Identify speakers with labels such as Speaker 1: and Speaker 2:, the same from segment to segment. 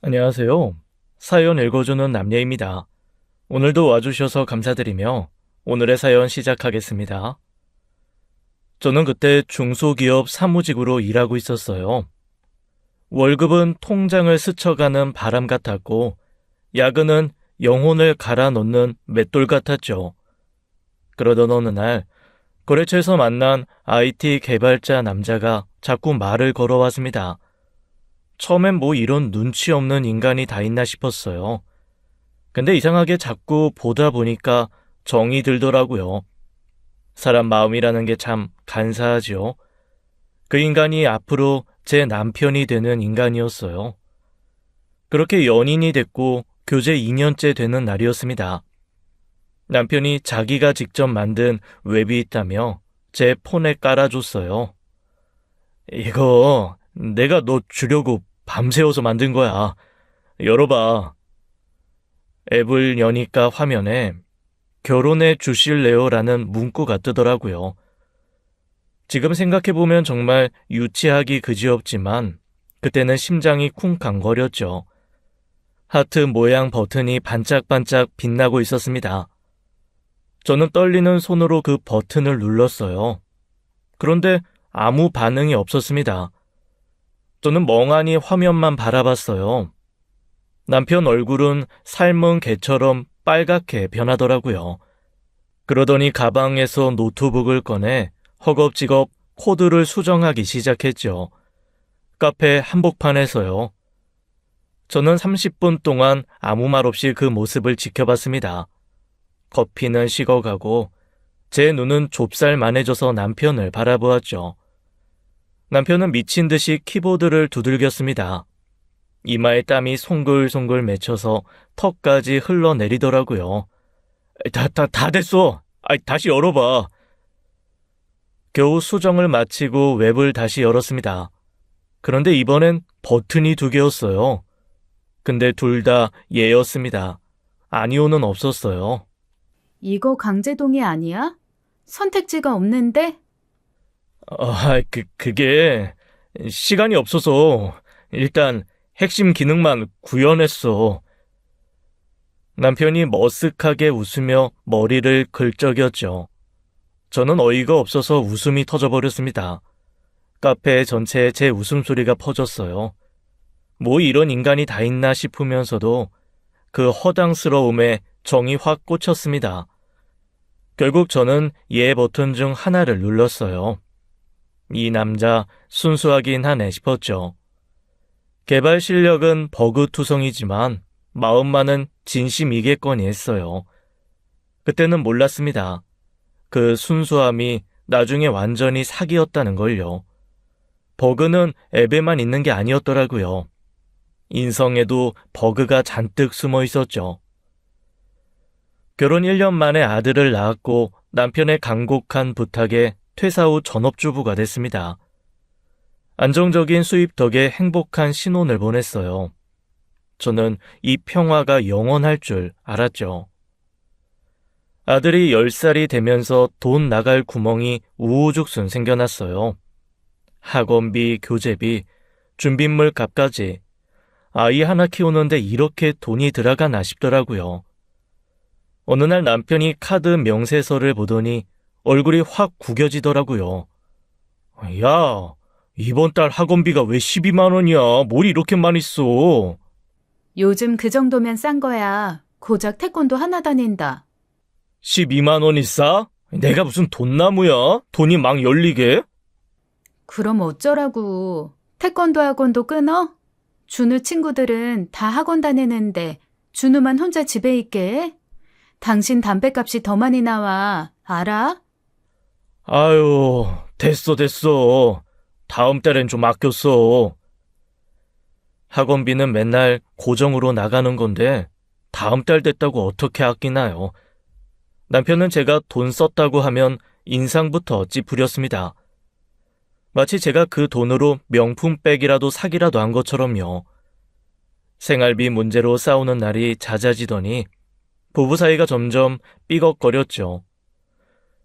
Speaker 1: 안녕하세요. 사연 읽어주는 남녀입니다. 오늘도 와주셔서 감사드리며 오늘의 사연 시작하겠습니다. 저는 그때 중소기업 사무직으로 일하고 있었어요. 월급은 통장을 스쳐가는 바람 같았고 야근은 영혼을 갈아 넣는 맷돌 같았죠. 그러던 어느 날 거래처에서 만난 IT 개발자 남자가 자꾸 말을 걸어왔습니다. 처음엔 뭐 이런 눈치 없는 인간이 다 있나 싶었어요. 근데 이상하게 자꾸 보다 보니까 정이 들더라고요. 사람 마음이라는 게 참 간사하지요. 그 인간이 앞으로 제 남편이 되는 인간이었어요. 그렇게 연인이 됐고 교제 2년째 되는 날이었습니다. 남편이 자기가 직접 만든 웹이 있다며 제 폰에 깔아줬어요. 이거 내가 너 주려고 밤새워서 만든 거야. 열어봐. 앱을 여니까 화면에 결혼해 주실래요라는 문구가 뜨더라고요. 지금 생각해보면 정말 유치하기 그지없지만 그때는 심장이 쿵쾅거렸죠. 하트 모양 버튼이 반짝반짝 빛나고 있었습니다. 저는 떨리는 손으로 그 버튼을 눌렀어요. 그런데 아무 반응이 없었습니다. 저는 멍하니 화면만 바라봤어요. 남편 얼굴은 삶은 개처럼 빨갛게 변하더라고요. 그러더니 가방에서 노트북을 꺼내 허겁지겁 코드를 수정하기 시작했죠. 카페 한복판에서요. 저는 30분 동안 아무 말 없이 그 모습을 지켜봤습니다. 커피는 식어가고 제 눈은 좁쌀만해져서 남편을 바라보았죠. 남편은 미친 듯이 키보드를 두들겼습니다. 이마에 땀이 송글송글 맺혀서 턱까지 흘러내리더라고요. 다 됐어. 다시 열어봐. 겨우 수정을 마치고 웹을 다시 열었습니다. 그런데 이번엔 버튼이 2개였어요. 근데 둘 다 예였습니다. 아니오는 없었어요.
Speaker 2: 이거 강제동의 아니야? 선택지가 없는데?
Speaker 1: 그게 시간이 없어서 일단 핵심 기능만 구현했어. 남편이 머쓱하게 웃으며 머리를 긁적였죠. 저는 어이가 없어서 웃음이 터져버렸습니다. 카페 전체에 제 웃음소리가 퍼졌어요. 뭐 이런 인간이 다 있나 싶으면서도 그 허당스러움에 정이 확 꽂혔습니다. 결국 저는 예 버튼 중 하나를 눌렀어요. 이 남자 순수하긴 하네 싶었죠. 개발 실력은 버그투성이지만 마음만은 진심이겠거니 했어요. 그때는 몰랐습니다. 그 순수함이 나중에 완전히 사기였다는 걸요. 버그는 앱에만 있는 게 아니었더라고요. 인성에도 버그가 잔뜩 숨어 있었죠. 결혼 1년 만에 아들을 낳았고 남편의 간곡한 부탁에 퇴사 후 전업주부가 됐습니다. 안정적인 수입 덕에 행복한 신혼을 보냈어요. 저는 이 평화가 영원할 줄 알았죠. 아들이 10살이 되면서 돈 나갈 구멍이 우후죽순 생겨났어요. 학원비, 교재비, 준비물 값까지 아이 하나 키우는데 이렇게 돈이 들어가나 싶더라고요. 어느 날 남편이 카드 명세서를 보더니 얼굴이 확 구겨지더라고요. 야, 이번 달 학원비가 왜 12만 원이야? 뭘 이렇게 많이 써?
Speaker 2: 요즘 그 정도면 싼 거야. 고작 태권도 하나 다닌다.
Speaker 1: 12만 원이 싸? 내가 무슨 돈나무야? 돈이 막 열리게?
Speaker 2: 그럼 어쩌라고. 태권도 학원도 끊어? 준우 친구들은 다 학원 다니는데 준우만 혼자 집에 있게 해? 당신 담뱃값이 더 많이 나와. 알아?
Speaker 1: 아유, 됐어. 다음 달엔 좀 아껴 써. 학원비는 맨날 고정으로 나가는 건데 다음 달 됐다고 어떻게 아끼나요? 남편은 제가 돈 썼다고 하면 인상부터 찌푸렸습니다. 마치 제가 그 돈으로 명품백이라도 사기라도 한 것처럼요. 생활비 문제로 싸우는 날이 잦아지더니 부부 사이가 점점 삐걱거렸죠.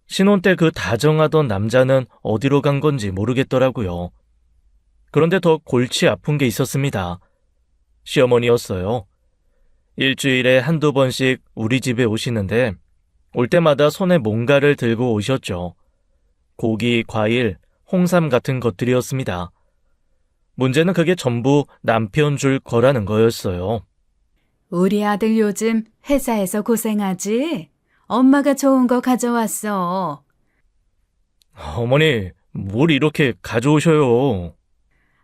Speaker 1: 신혼 때 그 다정하던 남자는 어디로 간 건지 모르겠더라고요. 그런데 더 골치 아픈 게 있었습니다. 시어머니였어요. 일주일에 한두 번씩 우리 집에 오시는데 올 때마다 손에 뭔가를 들고 오셨죠. 고기, 과일, 홍삼 같은 것들이었습니다. 문제는 그게 전부 남편 줄 거라는 거였어요.
Speaker 2: 우리 아들 요즘 회사에서 고생하지? 엄마가 좋은 거 가져왔어.
Speaker 1: 어머니, 뭘 이렇게 가져오셔요?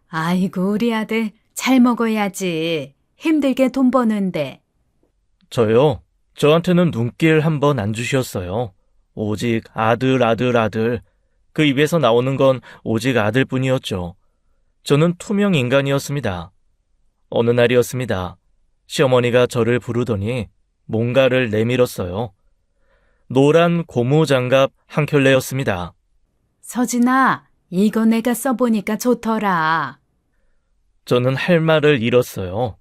Speaker 2: 아이고, 우리 아들 잘 먹어야지. 힘들게 돈 버는데.
Speaker 1: 저요? 저한테는 눈길 한 번 안 주셨어요. 오직 아들, 아들, 아들. 그 입에서 나오는 건 오직 아들뿐이었죠. 저는 투명 인간이었습니다. 어느 날이었습니다. 시어머니가 저를 부르더니 뭔가를 내밀었어요. 노란 고무장갑 한 켤레였습니다.
Speaker 2: 서진아, 이거 내가 써보니까 좋더라.
Speaker 1: 저는 할 말을 잃었어요.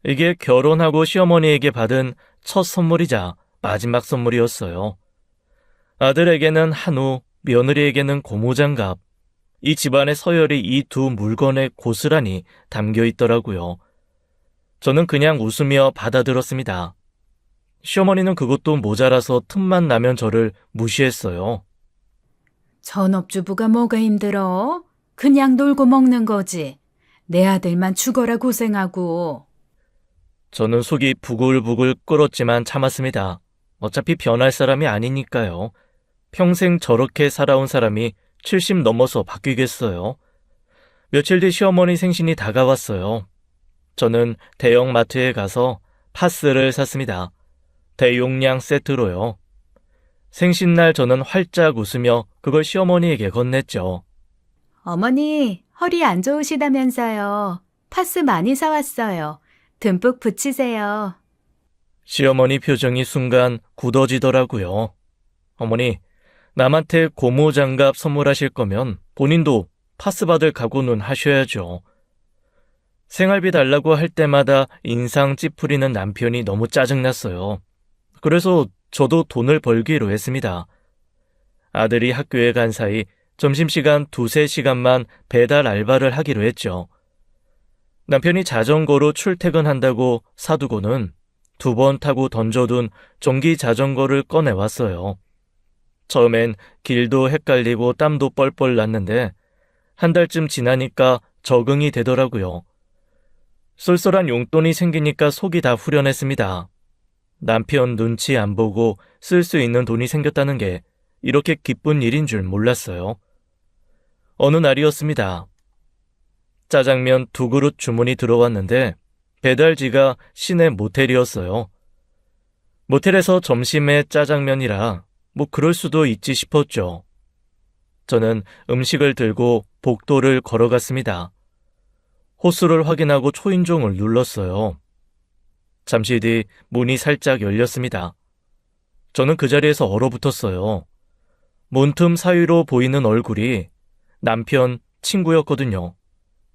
Speaker 1: 이게 결혼하고 시어머니에게 받은 첫 선물이자 마지막 선물이었어요. 아들에게는 한우, 며느리에게는 고무장갑. 이 집안의 서열이 이 두 물건에 고스란히 담겨 있더라고요. 저는 그냥 웃으며 받아들었습니다. 시어머니는 그것도 모자라서 틈만 나면 저를 무시했어요.
Speaker 2: 전업주부가 뭐가 힘들어? 그냥 놀고 먹는 거지. 내 아들만 죽어라 고생하고.
Speaker 1: 저는 속이 부글부글 끓었지만 참았습니다. 어차피 변할 사람이 아니니까요. 평생 저렇게 살아온 사람이 70 넘어서 바뀌겠어요. 며칠 뒤 시어머니 생신이 다가왔어요. 저는 대형 마트에 가서 파스를 샀습니다. 대용량 세트로요. 생신날 저는 활짝 웃으며 그걸 시어머니에게 건넸죠.
Speaker 2: 어머니, 허리 안 좋으시다면서요. 파스 많이 사왔어요. 듬뿍 붙이세요.
Speaker 1: 시어머니 표정이 순간 굳어지더라고요. 어머니, 남한테 고무장갑 선물하실 거면 본인도 파스 받을 각오는 하셔야죠. 생활비 달라고 할 때마다 인상 찌푸리는 남편이 너무 짜증났어요. 그래서 저도 돈을 벌기로 했습니다. 아들이 학교에 간 사이 점심시간 2-3시간만 배달 알바를 하기로 했죠. 남편이 자전거로 출퇴근한다고 사두고는 2번 타고 던져둔 전기 자전거를 꺼내왔어요. 처음엔 길도 헷갈리고 땀도 뻘뻘 났는데 한 달쯤 지나니까 적응이 되더라고요. 쏠쏠한 용돈이 생기니까 속이 다 후련했습니다. 남편 눈치 안 보고 쓸 수 있는 돈이 생겼다는 게 이렇게 기쁜 일인 줄 몰랐어요. 어느 날이었습니다. 짜장면 2그릇 주문이 들어왔는데 배달지가 시내 모텔이었어요. 모텔에서 점심에 짜장면이라 뭐 그럴 수도 있지 싶었죠. 저는 음식을 들고 복도를 걸어갔습니다. 호수를 확인하고 초인종을 눌렀어요. 잠시 뒤 문이 살짝 열렸습니다. 저는 그 자리에서 얼어붙었어요. 문틈 사이로 보이는 얼굴이 남편 친구였거든요.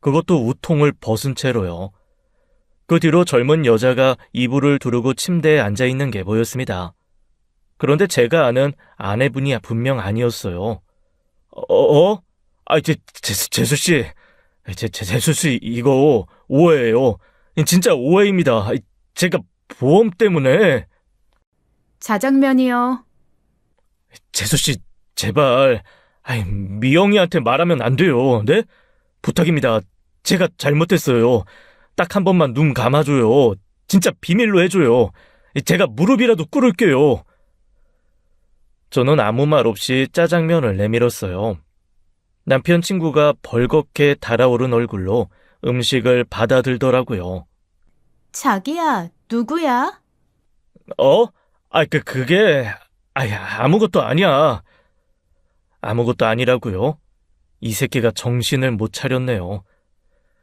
Speaker 1: 그것도 우통을 벗은 채로요. 그 뒤로 젊은 여자가 이불을 두르고 침대에 앉아있는 게 보였습니다. 그런데 제가 아는 아내분이 분명 아니었어요. 재수씨. 재수씨, 이거 오해예요. 진짜 오해입니다. 제가 보험 때문에.
Speaker 2: 자장면이요.
Speaker 1: 재수씨, 제발. 미영이한테 말하면 안 돼요. 네? 부탁입니다. 제가 잘못했어요. 딱 한 번만 눈 감아줘요. 진짜 비밀로 해줘요. 제가 무릎이라도 꿇을게요. 저는 아무 말 없이 짜장면을 내밀었어요. 남편 친구가 벌겋게 달아오른 얼굴로 음식을 받아들더라고요.
Speaker 2: 자기야, 누구야?
Speaker 1: 그게 아무것도 아니야. 아무것도 아니라고요? 이 새끼가 정신을 못 차렸네요.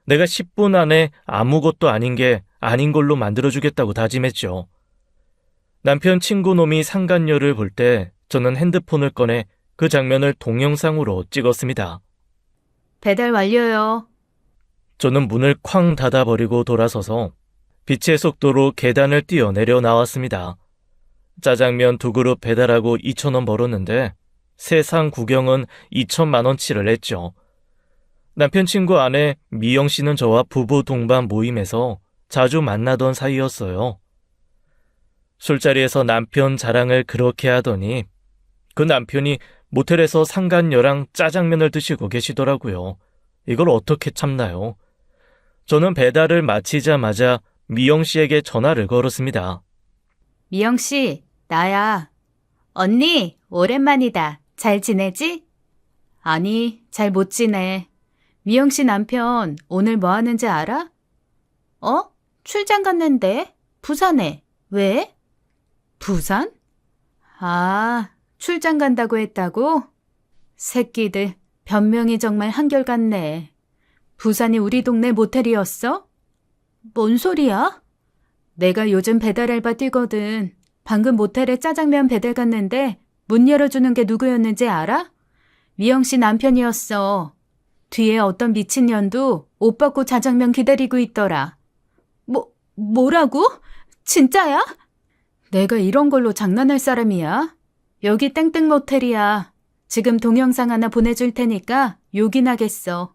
Speaker 1: 내가 10분 안에 아무것도 아닌 게 아닌 걸로 만들어주겠다고 다짐했죠. 남편 친구 놈이 상간녀를 볼 때 저는 핸드폰을 꺼내 그 장면을 동영상으로 찍었습니다.
Speaker 2: 배달 완료요.
Speaker 1: 저는 문을 쾅 닫아버리고 돌아서서 빛의 속도로 계단을 뛰어내려 나왔습니다. 짜장면 2그릇 배달하고 2,000원 벌었는데 세상 구경은 2천만 원치를 했죠. 남편 친구 아내 미영 씨는 저와 부부 동반 모임에서 자주 만나던 사이였어요. 술자리에서 남편 자랑을 그렇게 하더니 그 남편이 모텔에서 상간녀랑 짜장면을 드시고 계시더라고요. 이걸 어떻게 참나요? 저는 배달을 마치자마자 미영 씨에게 전화를 걸었습니다.
Speaker 2: 미영 씨, 나야. 언니, 오랜만이다. 잘 지내지? 아니, 잘 못 지내. 미영 씨 남편 오늘 뭐 하는지 알아? 출장 갔는데? 부산에. 왜? 부산? 아, 출장 간다고 했다고? 새끼들, 변명이 정말 한결같네. 부산이 우리 동네 모텔이었어? 뭔 소리야? 내가 요즘 배달 알바 뛰거든. 방금 모텔에 짜장면 배달 갔는데 문 열어주는 게 누구였는지 알아? 미영 씨 남편이었어. 뒤에 어떤 미친년도 옷 벗고 짜장면 기다리고 있더라. 뭐라고? 진짜야? 내가 이런 걸로 장난할 사람이야? 여기 땡땡 모텔이야. 지금 동영상 하나 보내줄 테니까 요긴하겠어.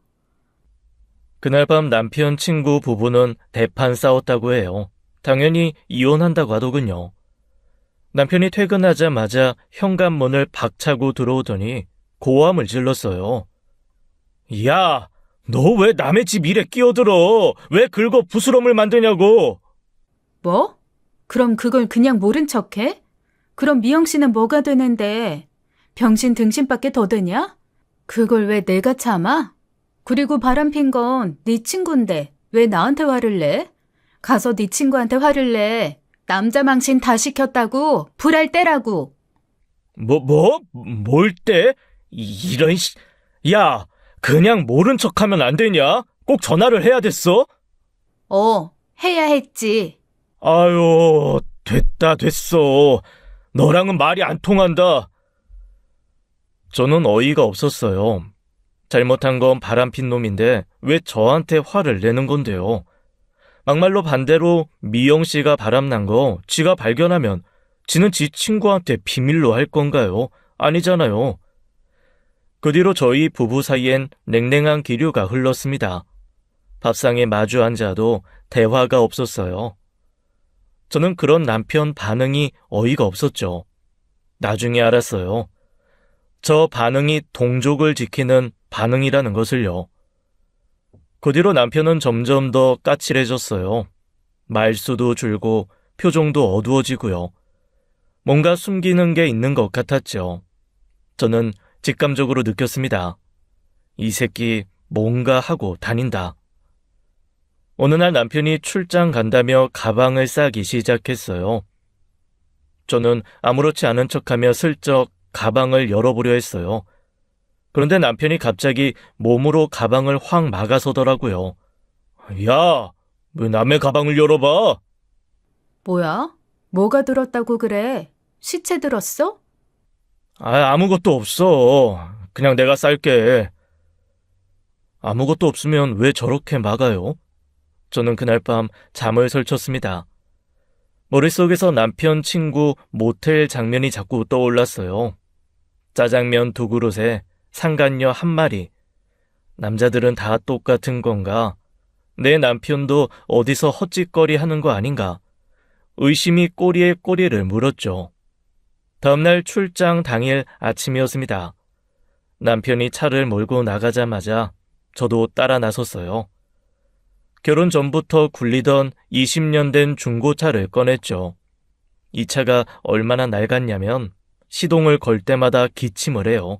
Speaker 1: 그날 밤 남편 친구 부부는 대판 싸웠다고 해요. 당연히 이혼한다고 하더군요. 남편이 퇴근하자마자 현관문을 박차고 들어오더니 고함을 질렀어요. 야, 너 왜 남의 집 일에 끼어들어? 왜 긁어 부스럼을 만드냐고?
Speaker 2: 뭐? 그럼 그걸 그냥 모른 척해? 그럼 미영 씨는 뭐가 되는데? 병신 등신밖에 더 되냐? 그걸 왜 내가 참아? 그리고 바람핀 건 네 친구인데 왜 나한테 화를 내? 가서 네 친구한테 화를 내. 남자 망신 다 시켰다고. 불알 때라고.
Speaker 1: 뭘 때? 이런 야, 그냥 모른 척하면 안 되냐? 꼭 전화를 해야 됐어?
Speaker 2: 해야 했지.
Speaker 1: 아유, 됐어. 너랑은 말이 안 통한다. 저는 어이가 없었어요. 잘못한 건 바람핀 놈인데 왜 저한테 화를 내는 건데요? 막말로 반대로 미영 씨가 바람난 거 지가 발견하면 지는 지 친구한테 비밀로 할 건가요? 아니잖아요. 그 뒤로 저희 부부 사이엔 냉랭한 기류가 흘렀습니다. 밥상에 마주 앉아도 대화가 없었어요. 저는 그런 남편 반응이 어이가 없었죠. 나중에 알았어요. 저 반응이 동족을 지키는 반응이라는 것을요. 그 뒤로 남편은 점점 더 까칠해졌어요. 말수도 줄고 표정도 어두워지고요. 뭔가 숨기는 게 있는 것 같았죠. 저는 직감적으로 느꼈습니다. 이 새끼 뭔가 하고 다닌다. 어느 날 남편이 출장 간다며 가방을 싸기 시작했어요. 저는 아무렇지 않은 척하며 슬쩍 가방을 열어보려 했어요. 그런데 남편이 갑자기 몸으로 가방을 확 막아서더라고요. 야, 왜 남의 가방을 열어봐?
Speaker 2: 뭐야? 뭐가 들었다고 그래? 시체 들었어?
Speaker 1: 아무것도 없어. 그냥 내가 쌀게. 아무것도 없으면 왜 저렇게 막아요? 저는 그날 밤 잠을 설쳤습니다. 머릿속에서 남편 친구 모텔 장면이 자꾸 떠올랐어요. 짜장면 2그릇에 상간녀 1마리. 남자들은 다 똑같은 건가? 내 남편도 어디서 헛짓거리 하는 거 아닌가? 의심이 꼬리에 꼬리를 물었죠. 다음날 출장 당일 아침이었습니다. 남편이 차를 몰고 나가자마자 저도 따라 나섰어요. 결혼 전부터 굴리던 20년 된 중고차를 꺼냈죠. 이 차가 얼마나 낡았냐면 시동을 걸 때마다 기침을 해요.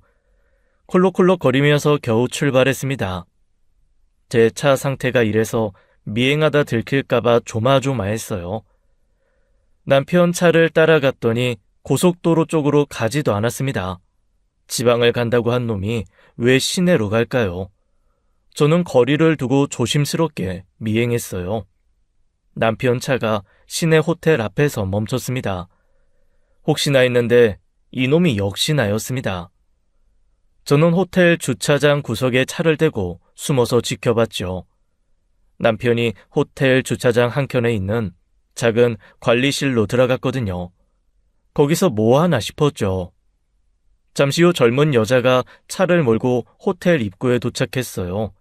Speaker 1: 콜록콜록 거리면서 겨우 출발했습니다. 제 차 상태가 이래서 미행하다 들킬까봐 조마조마했어요. 남편 차를 따라갔더니 고속도로 쪽으로 가지도 않았습니다. 지방을 간다고 한 놈이 왜 시내로 갈까요? 저는 거리를 두고 조심스럽게 미행했어요. 남편 차가 시내 호텔 앞에서 멈췄습니다. 혹시나 했는데 이놈이 역시나였습니다. 저는 호텔 주차장 구석에 차를 대고 숨어서 지켜봤죠. 남편이 호텔 주차장 한켠에 있는 작은 관리실로 들어갔거든요. 거기서 뭐 하나 싶었죠. 잠시 후 젊은 여자가 차를 몰고 호텔 입구에 도착했어요.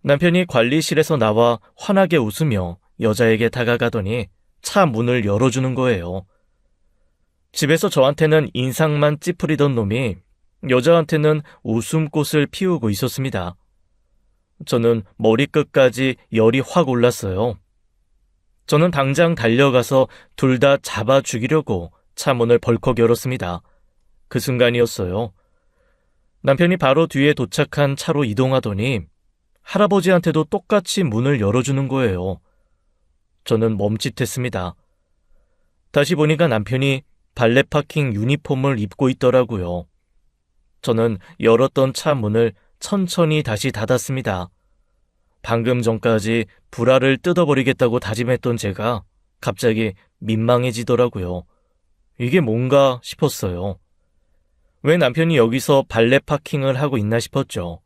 Speaker 1: 남편이 관리실에서 나와 환하게 웃으며 여자에게 다가가더니 차 문을 열어주는 거예요. 집에서 저한테는 인상만 찌푸리던 놈이 여자한테는 웃음꽃을 피우고 있었습니다. 저는 머리끝까지 열이 확 올랐어요. 저는 당장 달려가서 둘 다 잡아 죽이려고 차 문을 벌컥 열었습니다. 그 순간이었어요. 남편이 바로 뒤에 도착한 차로 이동하더니 할아버지한테도 똑같이 문을 열어주는 거예요. 저는 멈칫했습니다. 다시 보니까 남편이 발레 파킹 유니폼을 입고 있더라고요. 저는 열었던 차 문을 천천히 다시 닫았습니다. 방금 전까지 불알을 뜯어버리겠다고 다짐했던 제가 갑자기 민망해지더라고요. 이게 뭔가 싶었어요. 왜 남편이 여기서 발레 파킹을 하고 있나 싶었죠.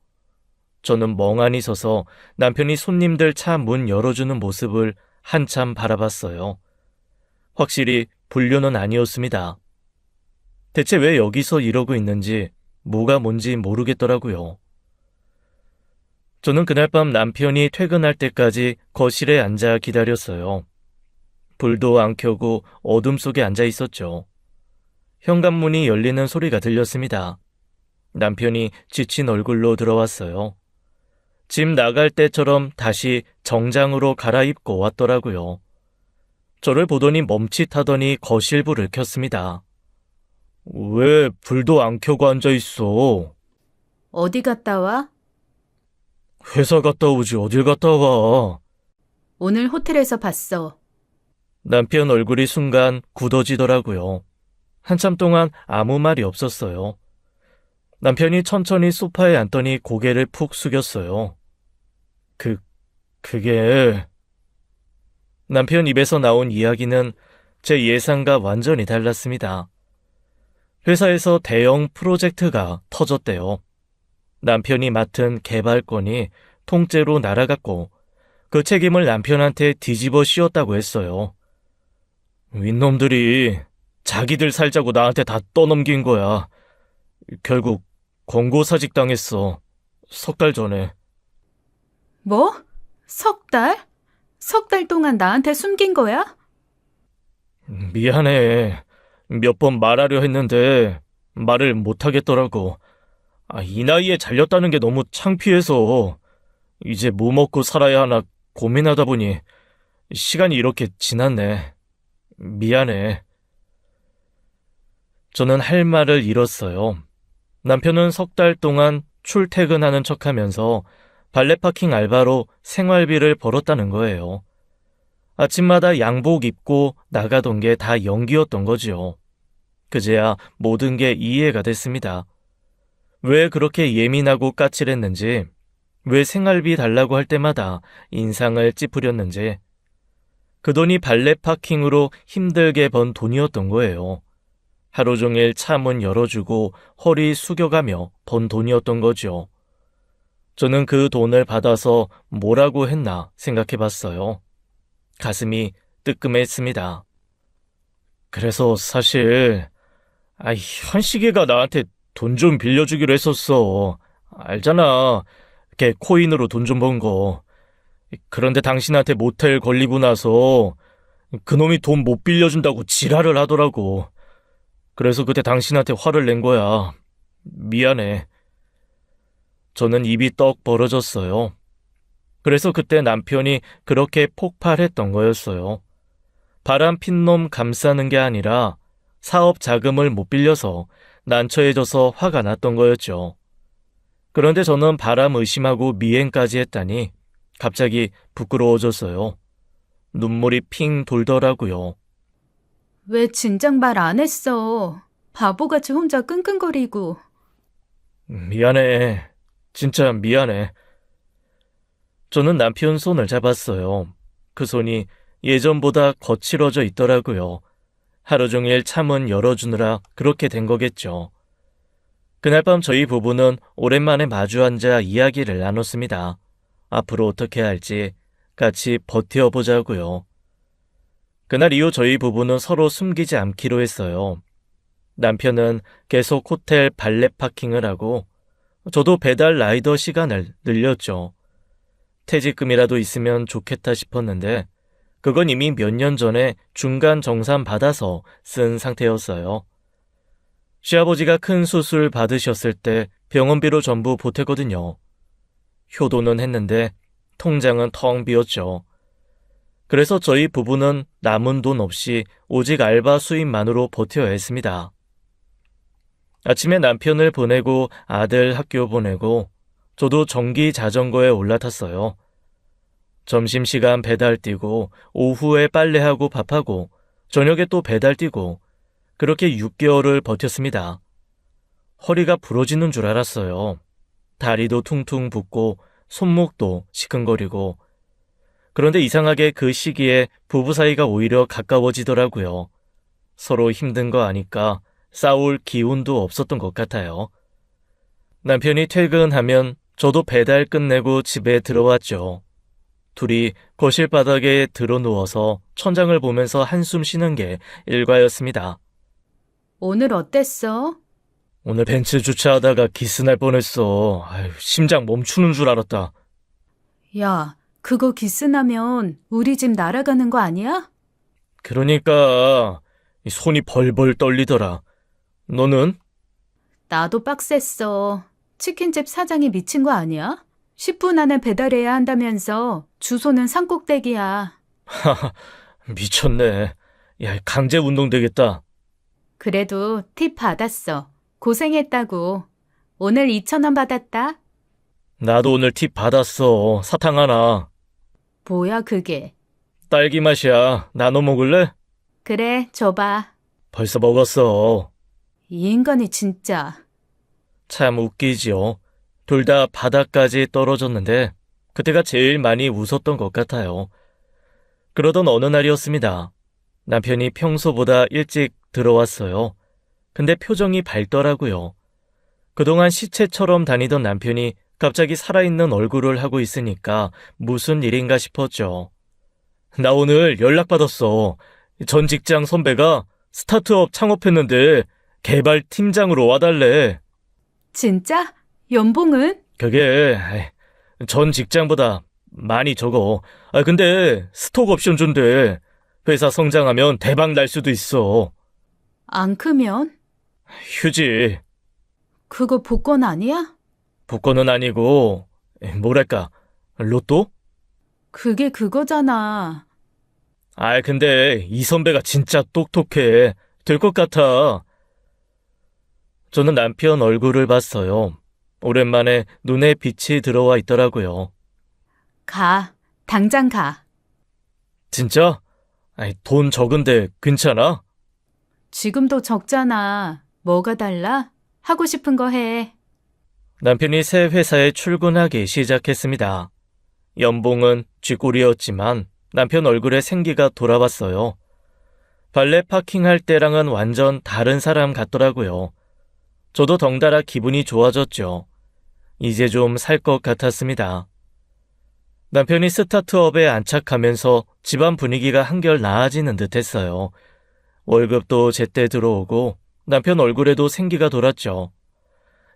Speaker 1: 저는 멍하니 서서 남편이 손님들 차 문 열어주는 모습을 한참 바라봤어요. 확실히 불륜은 아니었습니다. 대체 왜 여기서 이러고 있는지 뭐가 뭔지 모르겠더라고요. 저는 그날 밤 남편이 퇴근할 때까지 거실에 앉아 기다렸어요. 불도 안 켜고 어둠 속에 앉아 있었죠. 현관문이 열리는 소리가 들렸습니다. 남편이 지친 얼굴로 들어왔어요. 집 나갈 때처럼 다시 정장으로 갈아입고 왔더라고요. 저를 보더니 멈칫하더니 거실 불을 켰습니다. 왜 불도 안 켜고 앉아 있어?
Speaker 2: 어디 갔다 와?
Speaker 1: 회사 갔다 오지 어딜 갔다 와?
Speaker 2: 오늘 호텔에서 봤어.
Speaker 1: 남편 얼굴이 순간 굳어지더라고요. 한참 동안 아무 말이 없었어요. 남편이 천천히 소파에 앉더니 고개를 푹 숙였어요. 그게... 남편 입에서 나온 이야기는 제 예상과 완전히 달랐습니다. 회사에서 대형 프로젝트가 터졌대요. 남편이 맡은 개발권이 통째로 날아갔고 그 책임을 남편한테 뒤집어 씌웠다고 했어요. 윗놈들이 자기들 살자고 나한테 다 떠넘긴 거야. 결국 권고사직 당했어. 3달 전에.
Speaker 2: 뭐? 3달? 3달 동안 나한테 숨긴 거야?
Speaker 1: 미안해. 몇 번 말하려 했는데 말을 못하겠더라고. 이 나이에 잘렸다는 게 너무 창피해서 이제 뭐 먹고 살아야 하나 고민하다 보니 시간이 이렇게 지났네. 미안해. 저는 할 말을 잃었어요. 남편은 3달 동안 출퇴근하는 척하면서 발레 파킹 알바로 생활비를 벌었다는 거예요. 아침마다 양복 입고 나가던 게 다 연기였던 거지요. 그제야 모든 게 이해가 됐습니다. 왜 그렇게 예민하고 까칠했는지, 왜 생활비 달라고 할 때마다 인상을 찌푸렸는지, 그 돈이 발레 파킹으로 힘들게 번 돈이었던 거예요. 하루 종일 차 문 열어주고 허리 숙여가며 번 돈이었던 거죠. 저는 그 돈을 받아서 뭐라고 했나 생각해봤어요. 가슴이 뜨끔했습니다. 그래서 사실 현식이가 나한테 돈 좀 빌려주기로 했었어. 알잖아. 걔 코인으로 돈 좀 번 거. 그런데 당신한테 모텔 걸리고 나서 그놈이 돈 못 빌려준다고 지랄을 하더라고. 그래서 그때 당신한테 화를 낸 거야. 미안해. 저는 입이 떡 벌어졌어요. 그래서 그때 남편이 그렇게 폭발했던 거였어요. 바람 핀 놈 감싸는 게 아니라 사업 자금을 못 빌려서 난처해져서 화가 났던 거였죠. 그런데 저는 바람 의심하고 미행까지 했다니 갑자기 부끄러워졌어요. 눈물이 핑 돌더라고요.
Speaker 2: 왜 진작 말 안 했어? 바보같이 혼자 끙끙거리고.
Speaker 1: 미안해. 진짜 미안해. 저는 남편 손을 잡았어요. 그 손이 예전보다 거칠어져 있더라고요. 하루 종일 차문 열어주느라 그렇게 된 거겠죠. 그날 밤 저희 부부는 오랜만에 마주 앉아 이야기를 나눴습니다. 앞으로 어떻게 할지 같이 버텨보자고요. 그날 이후 저희 부부는 서로 숨기지 않기로 했어요. 남편은 계속 호텔 발렛 파킹을 하고 저도 배달 라이더 시간을 늘렸죠. 퇴직금이라도 있으면 좋겠다 싶었는데 그건 이미 몇 년 전에 중간 정산 받아서 쓴 상태였어요. 시아버지가 큰 수술 받으셨을 때 병원비로 전부 보탰거든요. 효도는 했는데 통장은 텅 비었죠. 그래서 저희 부부는 남은 돈 없이 오직 알바 수입만으로 버텨야 했습니다. 아침에 남편을 보내고 아들 학교 보내고 저도 전기 자전거에 올라탔어요. 점심시간 배달 뛰고 오후에 빨래하고 밥하고 저녁에 또 배달 뛰고 그렇게 6개월을 버텼습니다. 허리가 부러지는 줄 알았어요. 다리도 퉁퉁 붓고 손목도 시큰거리고. 그런데 이상하게 그 시기에 부부 사이가 오히려 가까워지더라고요. 서로 힘든 거 아니까 싸울 기운도 없었던 것 같아요. 남편이 퇴근하면 저도 배달 끝내고 집에 들어왔죠. 둘이 거실 바닥에 드러누워서 천장을 보면서 한숨 쉬는 게 일과였습니다.
Speaker 2: 오늘 어땠어?
Speaker 1: 오늘 벤츠 주차하다가 기스 날 뻔했어. 아유, 심장 멈추는 줄 알았다.
Speaker 2: 야, 그거 기스 나면 우리 집 날아가는 거 아니야?
Speaker 1: 그러니까 이 손이 벌벌 떨리더라. 너는?
Speaker 2: 나도 빡셌어. 치킨집 사장이 미친 거 아니야? 10분 안에 배달해야 한다면서 주소는 산꼭대기야.
Speaker 1: 하하, 미쳤네. 야, 강제 운동 되겠다.
Speaker 2: 그래도 팁 받았어. 고생했다고. 오늘 2,000원 받았다.
Speaker 1: 나도 오늘 팁 받았어. 사탕 하나.
Speaker 2: 뭐야 그게?
Speaker 1: 딸기 맛이야. 나눠 먹을래?
Speaker 2: 그래, 줘봐.
Speaker 1: 벌써 먹었어.
Speaker 2: 이 인간이 진짜.
Speaker 1: 참 웃기지요. 둘 다 바닥까지 떨어졌는데 그때가 제일 많이 웃었던 것 같아요. 그러던 어느 날이었습니다. 남편이 평소보다 일찍 들어왔어요. 근데 표정이 밝더라고요. 그동안 시체처럼 다니던 남편이 갑자기 살아있는 얼굴을 하고 있으니까 무슨 일인가 싶었죠. 나 오늘 연락받았어. 전 직장 선배가 스타트업 창업했는데 개발팀장으로 와달래.
Speaker 2: 진짜? 연봉은?
Speaker 1: 그게 전 직장보다 많이 적어. 근데 스톡 옵션 준대. 회사 성장하면 대박 날 수도 있어.
Speaker 2: 안 크면?
Speaker 1: 휴지.
Speaker 2: 그거 복권 아니야?
Speaker 1: 복권은 아니고 뭐랄까 로또?
Speaker 2: 그게 그거잖아.
Speaker 1: 근데 이 선배가 진짜 똑똑해. 될 것 같아. 저는 남편 얼굴을 봤어요. 오랜만에 눈에 빛이 들어와 있더라고요.
Speaker 2: 가. 당장 가.
Speaker 1: 진짜? 돈 적은데 괜찮아?
Speaker 2: 지금도 적잖아. 뭐가 달라? 하고 싶은 거 해.
Speaker 1: 남편이 새 회사에 출근하기 시작했습니다. 연봉은 쥐꼬리였지만 남편 얼굴에 생기가 돌아왔어요. 발레 파킹할 때랑은 완전 다른 사람 같더라고요. 저도 덩달아 기분이 좋아졌죠. 이제 좀 살 것 같았습니다. 남편이 스타트업에 안착하면서 집안 분위기가 한결 나아지는 듯 했어요. 월급도 제때 들어오고 남편 얼굴에도 생기가 돌았죠.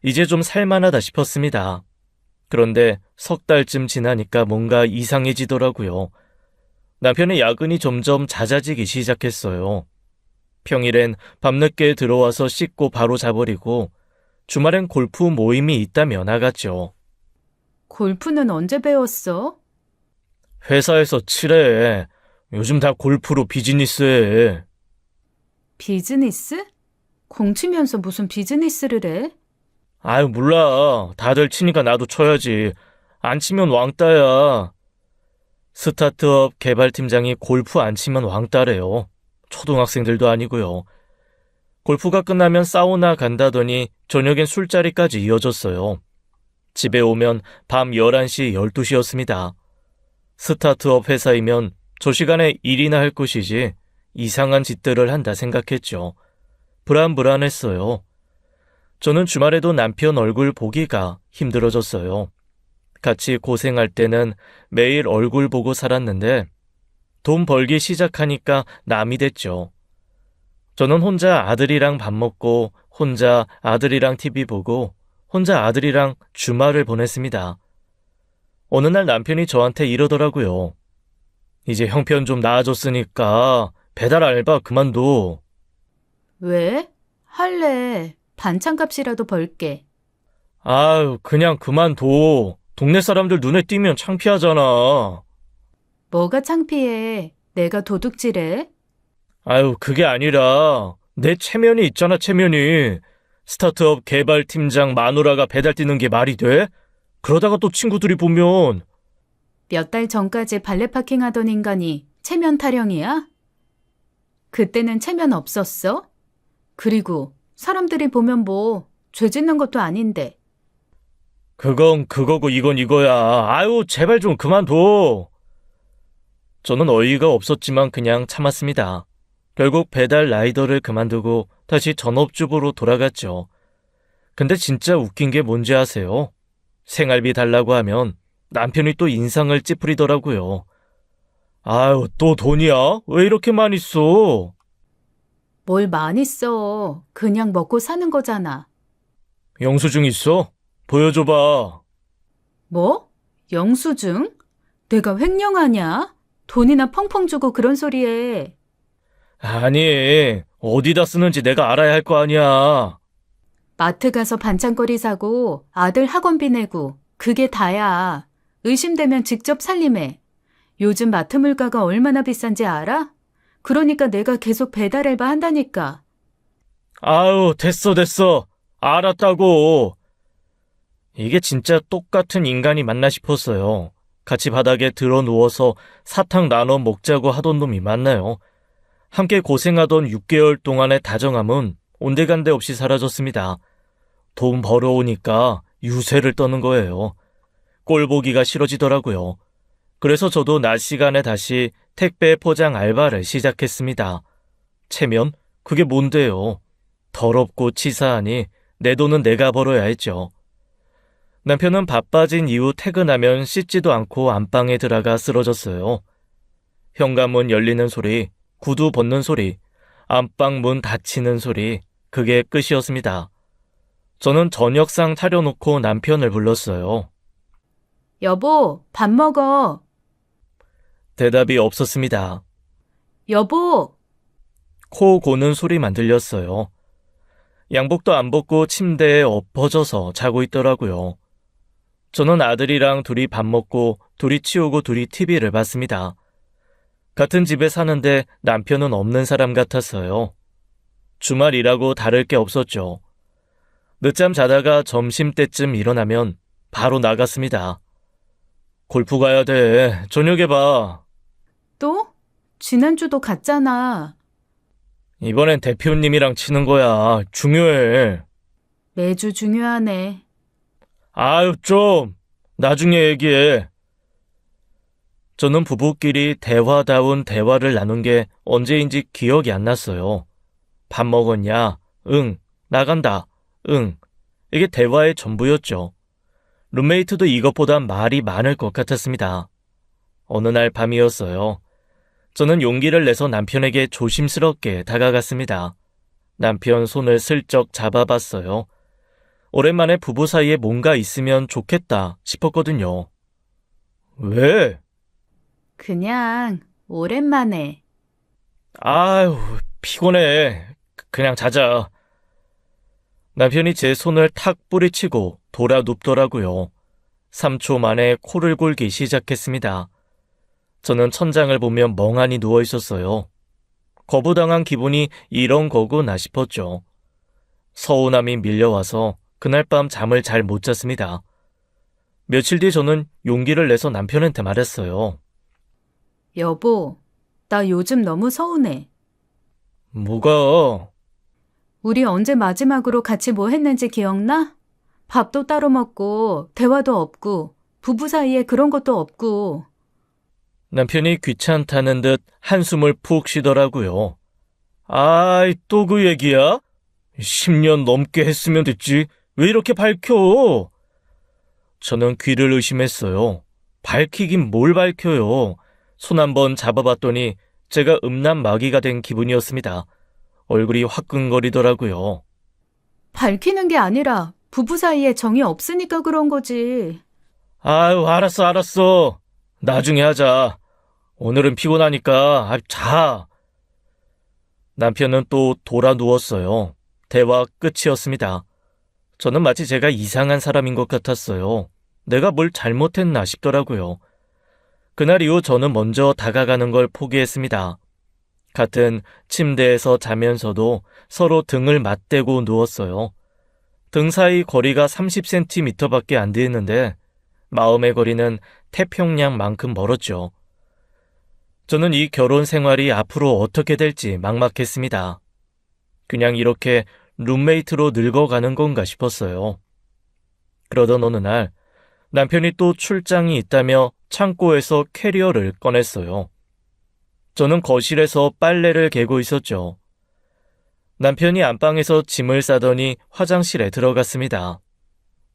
Speaker 1: 이제 좀 살만하다 싶었습니다. 그런데 석 달쯤 지나니까 뭔가 이상해지더라고요. 남편의 야근이 점점 잦아지기 시작했어요. 평일엔 밤늦게 들어와서 씻고 바로 자버리고 주말엔 골프 모임이 있다며 나갔죠.
Speaker 2: 골프는 언제 배웠어?
Speaker 1: 회사에서 치래. 요즘 다 골프로 비즈니스해.
Speaker 2: 비즈니스? 공 치면서 무슨 비즈니스를 해?
Speaker 1: 몰라. 다들 치니까 나도 쳐야지. 안 치면 왕따야. 스타트업 개발팀장이 골프 안 치면 왕따래요. 초등학생들도 아니고요. 골프가 끝나면 사우나 간다더니 저녁엔 술자리까지 이어졌어요. 집에 오면 밤 11시, 12시였습니다. 스타트업 회사이면 저 시간에 일이나 할 것이지 이상한 짓들을 한다 생각했죠. 불안했어요. 저는 주말에도 남편 얼굴 보기가 힘들어졌어요. 같이 고생할 때는 매일 얼굴 보고 살았는데 돈 벌기 시작하니까 남이 됐죠. 저는 혼자 아들이랑 밥 먹고 혼자 아들이랑 TV 보고 혼자 아들이랑 주말을 보냈습니다. 어느 날 남편이 저한테 이러더라고요. 이제 형편 좀 나아졌으니까 배달 알바 그만둬.
Speaker 2: 왜? 할래. 반찬값이라도 벌게.
Speaker 1: 아유, 그냥 그만둬. 동네 사람들 눈에 띄면 창피하잖아.
Speaker 2: 뭐가 창피해. 내가 도둑질해?
Speaker 1: 아유, 그게 아니라 내 체면이 있잖아, 체면이. 스타트업 개발팀장 마누라가 배달 뛰는 게 말이 돼? 그러다가 또 친구들이 보면.
Speaker 2: 몇 달 전까지 발레 파킹 하던 인간이 체면 타령이야? 그때는 체면 없었어? 그리고 사람들이 보면 뭐 죄 짓는 것도 아닌데.
Speaker 1: 그건 그거고 이건 이거야. 아유, 제발 좀 그만둬. 저는 어이가 없었지만 그냥 참았습니다. 결국 배달 라이더를 그만두고 다시 전업주부로 돌아갔죠. 근데 진짜 웃긴 게 뭔지 아세요? 생활비 달라고 하면 남편이 또 인상을 찌푸리더라고요. 아유, 또 돈이야? 왜 이렇게 많이 써?
Speaker 2: 뭘 많이 써. 그냥 먹고 사는 거잖아.
Speaker 1: 영수증 있어? 보여줘봐.
Speaker 2: 뭐? 영수증? 내가 횡령하냐? 돈이나 펑펑 주고 그런 소리 해.
Speaker 1: 아니, 어디다 쓰는지 내가 알아야 할 거 아니야.
Speaker 2: 마트 가서 반찬거리 사고 아들 학원비 내고 그게 다야. 의심되면 직접 살림해. 요즘 마트 물가가 얼마나 비싼지 알아? 그러니까 내가 계속 배달 알바 한다니까.
Speaker 1: 아유, 됐어. 알았다고. 이게 진짜 똑같은 인간이 맞나 싶었어요. 같이 바닥에 들어 누워서 사탕 나눠 먹자고 하던 놈이 맞나요? 함께 고생하던 6개월 동안의 다정함은 온데간데 없이 사라졌습니다. 돈 벌어오니까 유세를 떠는 거예요. 꼴 보기가 싫어지더라고요. 그래서 저도 낮 시간에 다시 택배 포장 알바를 시작했습니다. 체면? 그게 뭔데요? 더럽고 치사하니 내 돈은 내가 벌어야 했죠. 남편은 바빠진 이후 퇴근하면 씻지도 않고 안방에 들어가 쓰러졌어요. 현관문 열리는 소리, 구두 벗는 소리, 안방 문 닫히는 소리, 그게 끝이었습니다. 저는 저녁상 차려놓고 남편을 불렀어요.
Speaker 2: 여보, 밥 먹어.
Speaker 1: 대답이 없었습니다.
Speaker 2: 여보,
Speaker 1: 코 고는 소리만 들렸어요. 양복도 안 벗고 침대에 엎어져서 자고 있더라고요. 저는 아들이랑 둘이 밥 먹고 둘이 치우고 둘이 TV를 봤습니다. 같은 집에 사는데 남편은 없는 사람 같았어요. 주말이라고 다를 게 없었죠. 늦잠 자다가 점심때쯤 일어나면 바로 나갔습니다. 골프 가야 돼. 저녁에 봐.
Speaker 2: 또? 지난주도 갔잖아.
Speaker 1: 이번엔 대표님이랑 치는 거야. 중요해.
Speaker 2: 매주 중요하네.
Speaker 1: 아유, 좀. 나중에 얘기해. 저는 부부끼리 대화다운 대화를 나눈 게 언제인지 기억이 안 났어요. 밥 먹었냐? 응. 나간다. 응. 이게 대화의 전부였죠. 룸메이트도 이것보단 말이 많을 것 같았습니다. 어느 날 밤이었어요. 저는 용기를 내서 남편에게 조심스럽게 다가갔습니다. 남편 손을 슬쩍 잡아봤어요. 오랜만에 부부 사이에 뭔가 있으면 좋겠다 싶었거든요. 왜?
Speaker 2: 그냥 오랜만에.
Speaker 1: 아유, 피곤해. 그냥 자자. 남편이 제 손을 탁 뿌리치고 돌아 눕더라고요. 3초 만에 코를 골기 시작했습니다. 저는 천장을 보며 멍하니 누워 있었어요. 거부당한 기분이 이런 거구나 싶었죠. 서운함이 밀려와서 그날 밤 잠을 잘 못 잤습니다. 며칠 뒤 저는 용기를 내서 남편한테 말했어요.
Speaker 2: 여보, 나 요즘 너무 서운해.
Speaker 1: 뭐가?
Speaker 2: 우리 언제 마지막으로 같이 뭐 했는지 기억나? 밥도 따로 먹고, 대화도 없고, 부부 사이에 그런 것도 없고.
Speaker 1: 남편이 귀찮다는 듯 한숨을 푹 쉬더라고요. 아이, 또 그 얘기야? 10년 넘게 했으면 됐지. 왜 이렇게 밝혀? 저는 귀를 의심했어요. 밝히긴 뭘 밝혀요. 손 한번 잡아봤더니 제가 음란마귀가 된 기분이었습니다. 얼굴이 화끈거리더라고요.
Speaker 2: 밝히는 게 아니라 부부 사이에 정이 없으니까 그런 거지.
Speaker 1: 아유, 알았어. 나중에 하자. 오늘은 피곤하니까 자. 남편은 또 돌아 누웠어요. 대화 끝이었습니다. 저는 마치 제가 이상한 사람인 것 같았어요. 내가 뭘 잘못했나 싶더라고요. 그날 이후 저는 먼저 다가가는 걸 포기했습니다. 같은 침대에서 자면서도 서로 등을 맞대고 누웠어요. 등 사이 거리가 30cm밖에 안 되는데 마음의 거리는 태평양만큼 멀었죠. 저는 이 결혼 생활이 앞으로 어떻게 될지 막막했습니다. 그냥 이렇게 룸메이트로 늙어가는 건가 싶었어요. 그러던 어느 날 남편이 또 출장이 있다며 창고에서 캐리어를 꺼냈어요. 저는 거실에서 빨래를 개고 있었죠. 남편이 안방에서 짐을 싸더니 화장실에 들어갔습니다.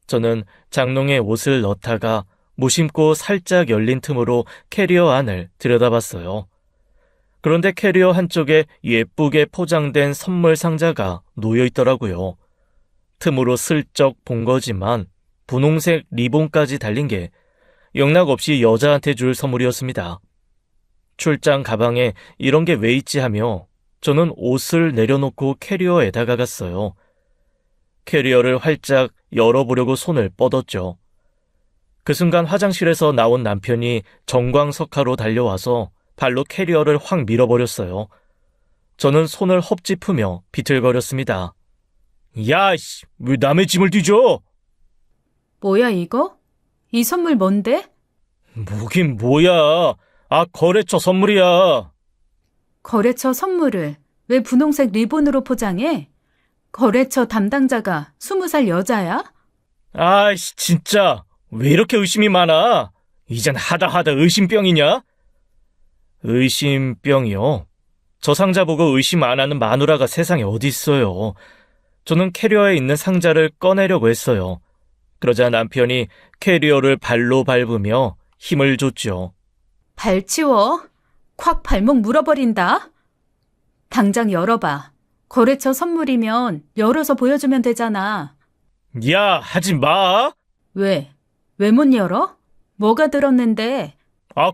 Speaker 1: 저는 장롱에 옷을 넣다가 무심코 살짝 열린 틈으로 캐리어 안을 들여다봤어요. 그런데 캐리어 한쪽에 예쁘게 포장된 선물 상자가 놓여 있더라고요. 틈으로 슬쩍 본 거지만 분홍색 리본까지 달린 게 영락없이 여자한테 줄 선물이었습니다. 출장 가방에 이런 게 왜 있지 하며 저는 옷을 내려놓고 캐리어에 다가갔어요. 캐리어를 활짝 열어보려고 손을 뻗었죠. 그 순간 화장실에서 나온 남편이 정광석화로 달려와서 발로 캐리어를 확 밀어버렸어요. 저는 손을 헛짚으며 비틀거렸습니다. 야, 왜 남의 짐을 뒤져?
Speaker 2: 뭐야 이거? 이 선물 뭔데?
Speaker 1: 뭐긴 뭐야. 거래처 선물이야.
Speaker 2: 거래처 선물을 왜 분홍색 리본으로 포장해? 거래처 담당자가 20살 여자야?
Speaker 1: 진짜. 왜 이렇게 의심이 많아? 이젠 하다 의심병이냐? 의심병이요? 저 상자 보고 의심 안 하는 마누라가 세상에 어디 있어요. 저는 캐리어에 있는 상자를 꺼내려고 했어요. 그러자 남편이 캐리어를 발로 밟으며 힘을 줬죠.
Speaker 2: 발 치워. 콱 발목 물어버린다. 당장 열어봐. 거래처 선물이면 열어서 보여주면 되잖아.
Speaker 1: 야, 하지 마!
Speaker 2: 왜? 왜 못 열어? 뭐가 들었는데?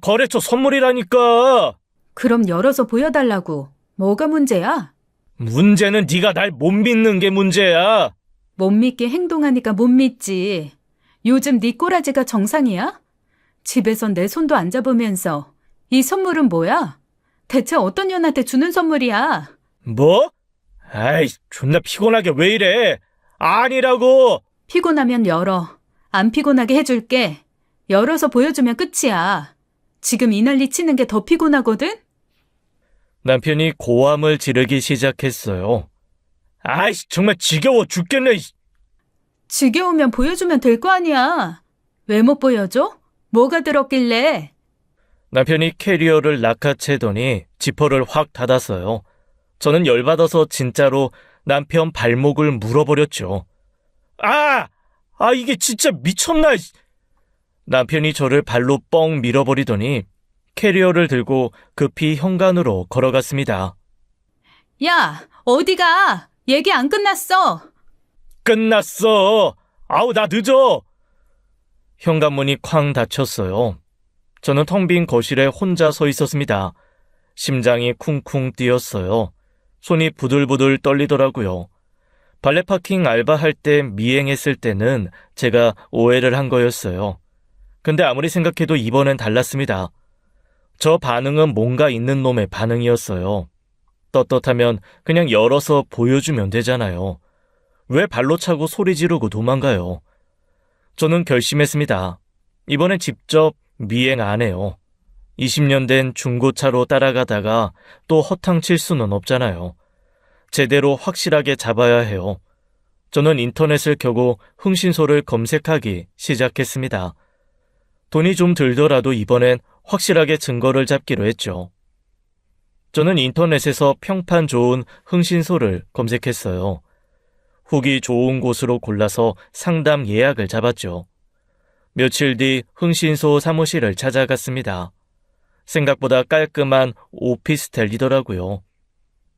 Speaker 1: 거래처 선물이라니까!
Speaker 2: 그럼 열어서 보여달라고. 뭐가 문제야?
Speaker 1: 문제는 네가 날 못 믿는 게 문제야.
Speaker 2: 못 믿게 행동하니까 못 믿지. 요즘 네 꼬라지가 정상이야? 집에선 내 손도 안 잡으면서 이 선물은 뭐야? 대체 어떤 년한테 주는 선물이야?
Speaker 1: 뭐? 존나 피곤하게 왜 이래? 아니라고!
Speaker 2: 피곤하면 열어. 안 피곤하게 해줄게. 열어서 보여주면 끝이야. 지금 이 난리 치는 게 더 피곤하거든?
Speaker 1: 남편이 고함을 지르기 시작했어요. 정말 지겨워 죽겠네.
Speaker 2: 지겨우면 보여주면 될 거 아니야. 왜 못 보여줘? 뭐가 들었길래?
Speaker 1: 남편이 캐리어를 낚아채더니 지퍼를 확 닫았어요. 저는 열받아서 진짜로 남편 발목을 물어버렸죠. 이게 진짜 미쳤나? 남편이 저를 발로 뻥 밀어버리더니 캐리어를 들고 급히 현관으로 걸어갔습니다.
Speaker 2: 야, 어디가? 얘기 안 끝났어.
Speaker 1: 끝났어. 나 늦어. 현관문이 쾅 닫혔어요. 저는 텅 빈 거실에 혼자 서 있었습니다. 심장이 쿵쿵 뛰었어요. 손이 부들부들 떨리더라고요. 발레 파킹 알바할 때 미행했을 때는 제가 오해를 한 거였어요. 근데 아무리 생각해도 이번엔 달랐습니다. 저 반응은 뭔가 있는 놈의 반응이었어요. 떳떳하면 그냥 열어서 보여주면 되잖아요. 왜 발로 차고 소리 지르고 도망가요? 저는 결심했습니다. 이번엔 직접 미행 안 해요. 20년 된 중고차로 따라가다가 또 허탕칠 수는 없잖아요. 제대로 확실하게 잡아야 해요. 저는 인터넷을 켜고 흥신소를 검색하기 시작했습니다. 돈이 좀 들더라도 이번엔 확실하게 증거를 잡기로 했죠. 저는 인터넷에서 평판 좋은 흥신소를 검색했어요. 후기 좋은 곳으로 골라서 상담 예약을 잡았죠. 며칠 뒤 흥신소 사무실을 찾아갔습니다. 생각보다 깔끔한 오피스텔이더라고요.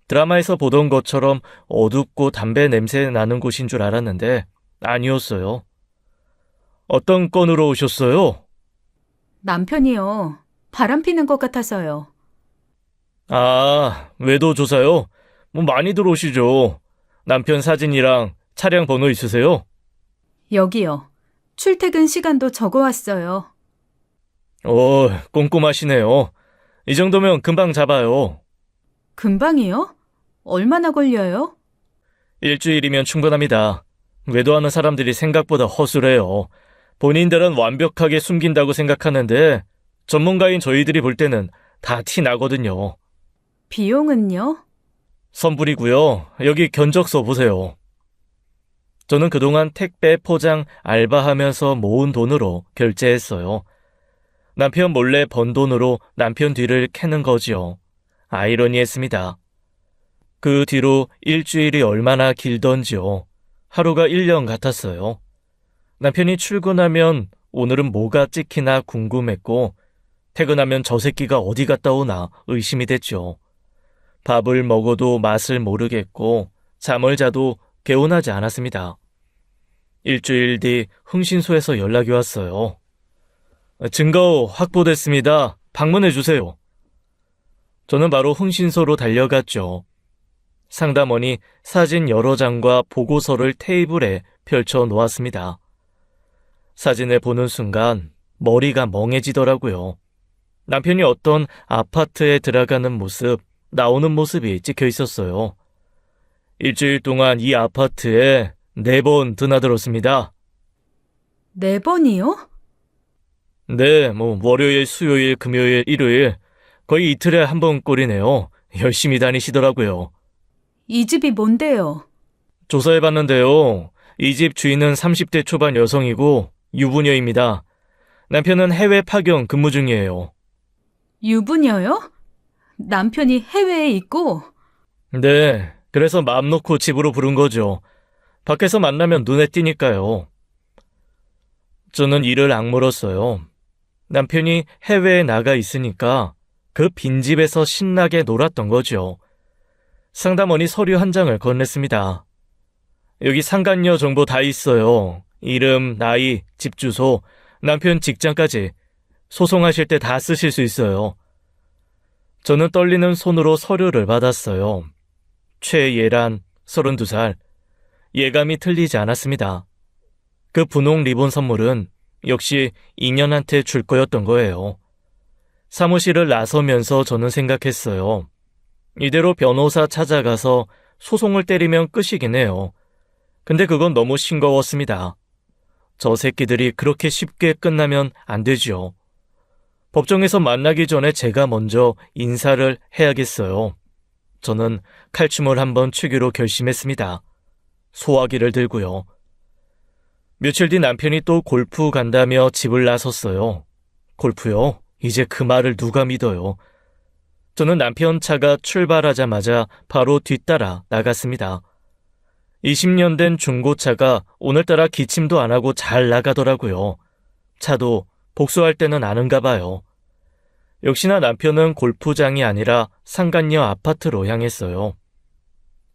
Speaker 1: 드라마에서 보던 것처럼 어둡고 담배 냄새 나는 곳인 줄 알았는데 아니었어요. 어떤 건으로 오셨어요?
Speaker 2: 남편이요. 바람 피는 것 같아서요.
Speaker 1: 아, 외도 조사요? 뭐 많이 들어오시죠. 남편 사진이랑 차량 번호 있으세요?
Speaker 2: 여기요. 출퇴근 시간도 적어왔어요.
Speaker 1: 꼼꼼하시네요. 이 정도면 금방 잡아요.
Speaker 2: 금방이요? 얼마나 걸려요?
Speaker 1: 일주일이면 충분합니다. 외도하는 사람들이 생각보다 허술해요. 본인들은 완벽하게 숨긴다고 생각하는데 전문가인 저희들이 볼 때는 다 티 나거든요.
Speaker 2: 비용은요?
Speaker 1: 선불이고요. 여기 견적서 보세요. 저는 그동안 택배 포장 알바하면서 모은 돈으로 결제했어요. 남편 몰래 번 돈으로 남편 뒤를 캐는 거지요. 아이러니했습니다. 그 뒤로 일주일이 얼마나 길던지요. 하루가 1년 같았어요. 남편이 출근하면 오늘은 뭐가 찍히나 궁금했고 퇴근하면 저 새끼가 어디 갔다 오나 의심이 됐죠. 밥을 먹어도 맛을 모르겠고 잠을 자도 개운하지 않았습니다. 일주일 뒤 흥신소에서 연락이 왔어요. 증거 확보됐습니다. 방문해 주세요. 저는 바로 흥신소로 달려갔죠. 상담원이 사진 여러 장과 보고서를 테이블에 펼쳐 놓았습니다. 사진을 보는 순간 머리가 멍해지더라고요. 남편이 어떤 아파트에 들어가는 모습, 나오는 모습이 찍혀 있었어요. 일주일 동안 이 아파트에 4번 드나들었습니다.
Speaker 2: 4번이요?
Speaker 1: 네, 월요일, 수요일, 금요일, 일요일 거의 이틀에 한 번 꼴이네요. 열심히 다니시더라고요.
Speaker 2: 이 집이 뭔데요?
Speaker 1: 조사해봤는데요. 이 집 주인은 30대 초반 여성이고 유부녀입니다. 남편은 해외 파견 근무 중이에요.
Speaker 2: 유부녀요? 남편이 해외에 있고?
Speaker 1: 네, 그래서 마음 놓고 집으로 부른 거죠. 밖에서 만나면 눈에 띄니까요. 저는 이를 악물었어요. 남편이 해외에 나가 있으니까 그 빈집에서 신나게 놀았던 거죠. 상담원이 서류 한 장을 건넸습니다. 여기 상간녀 정보 다 있어요. 이름, 나이, 집 주소, 남편 직장까지 소송하실 때 다 쓰실 수 있어요. 저는 떨리는 손으로 서류를 받았어요. 최예란, 32살. 예감이 틀리지 않았습니다. 그 분홍 리본 선물은 역시 인연한테 줄 거였던 거예요. 사무실을 나서면서 저는 생각했어요. 이대로 변호사 찾아가서 소송을 때리면 끝이긴 해요. 근데 그건 너무 싱거웠습니다. 저 새끼들이 그렇게 쉽게 끝나면 안 되죠. 법정에서 만나기 전에 제가 먼저 인사를 해야겠어요. 저는 칼춤을 한번 추기로 결심했습니다. 소화기를 들고요. 며칠 뒤 남편이 또 골프 간다며 집을 나섰어요. 골프요? 이제 그 말을 누가 믿어요? 저는 남편 차가 출발하자마자 바로 뒤따라 나갔습니다. 20년 된 중고차가 오늘따라 기침도 안 하고 잘 나가더라고요. 차도 복수할 때는 아는가 봐요. 역시나 남편은 골프장이 아니라 상간녀 아파트로 향했어요.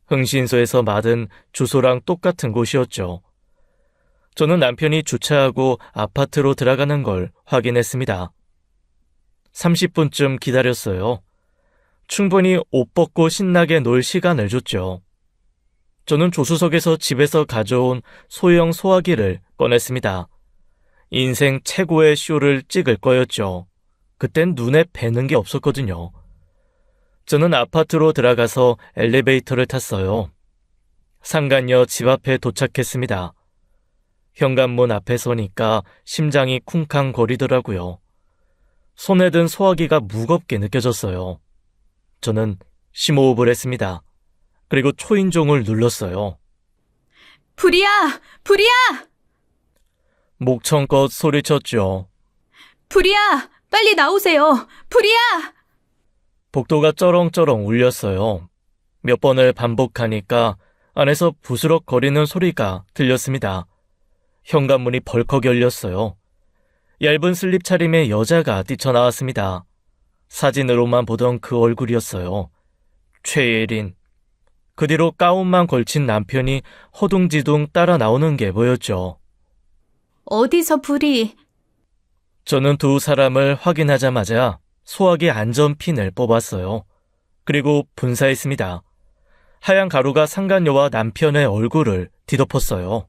Speaker 1: 흥신소에서 받은 주소랑 똑같은 곳이었죠. 저는 남편이 주차하고 아파트로 들어가는 걸 확인했습니다. 30분쯤 기다렸어요. 충분히 옷 벗고 신나게 놀 시간을 줬죠. 저는 조수석에서 집에서 가져온 소형 소화기를 꺼냈습니다. 인생 최고의 쇼를 찍을 거였죠. 그땐 눈에 뵈는 게 없었거든요. 저는 아파트로 들어가서 엘리베이터를 탔어요. 상간녀 집 앞에 도착했습니다. 현관문 앞에 서니까 심장이 쿵쾅거리더라고요. 손에 든 소화기가 무겁게 느껴졌어요. 저는 심호흡을 했습니다. 그리고 초인종을 눌렀어요.
Speaker 2: 불이야! 불이야!
Speaker 1: 목청껏 소리쳤죠.
Speaker 2: 불이야! 빨리 나오세요! 불이야!
Speaker 1: 복도가 쩌렁쩌렁 울렸어요. 몇 번을 반복하니까 안에서 부스럭거리는 소리가 들렸습니다. 현관문이 벌컥 열렸어요. 얇은 슬립 차림의 여자가 뛰쳐나왔습니다. 사진으로만 보던 그 얼굴이었어요. 최예린. 그 뒤로 가운만 걸친 남편이 허둥지둥 따라 나오는 게 보였죠.
Speaker 2: 어디서 불이?
Speaker 1: 저는 두 사람을 확인하자마자 소화기 안전핀을 뽑았어요. 그리고 분사했습니다. 하얀 가루가 상간녀와 남편의 얼굴을 뒤덮었어요.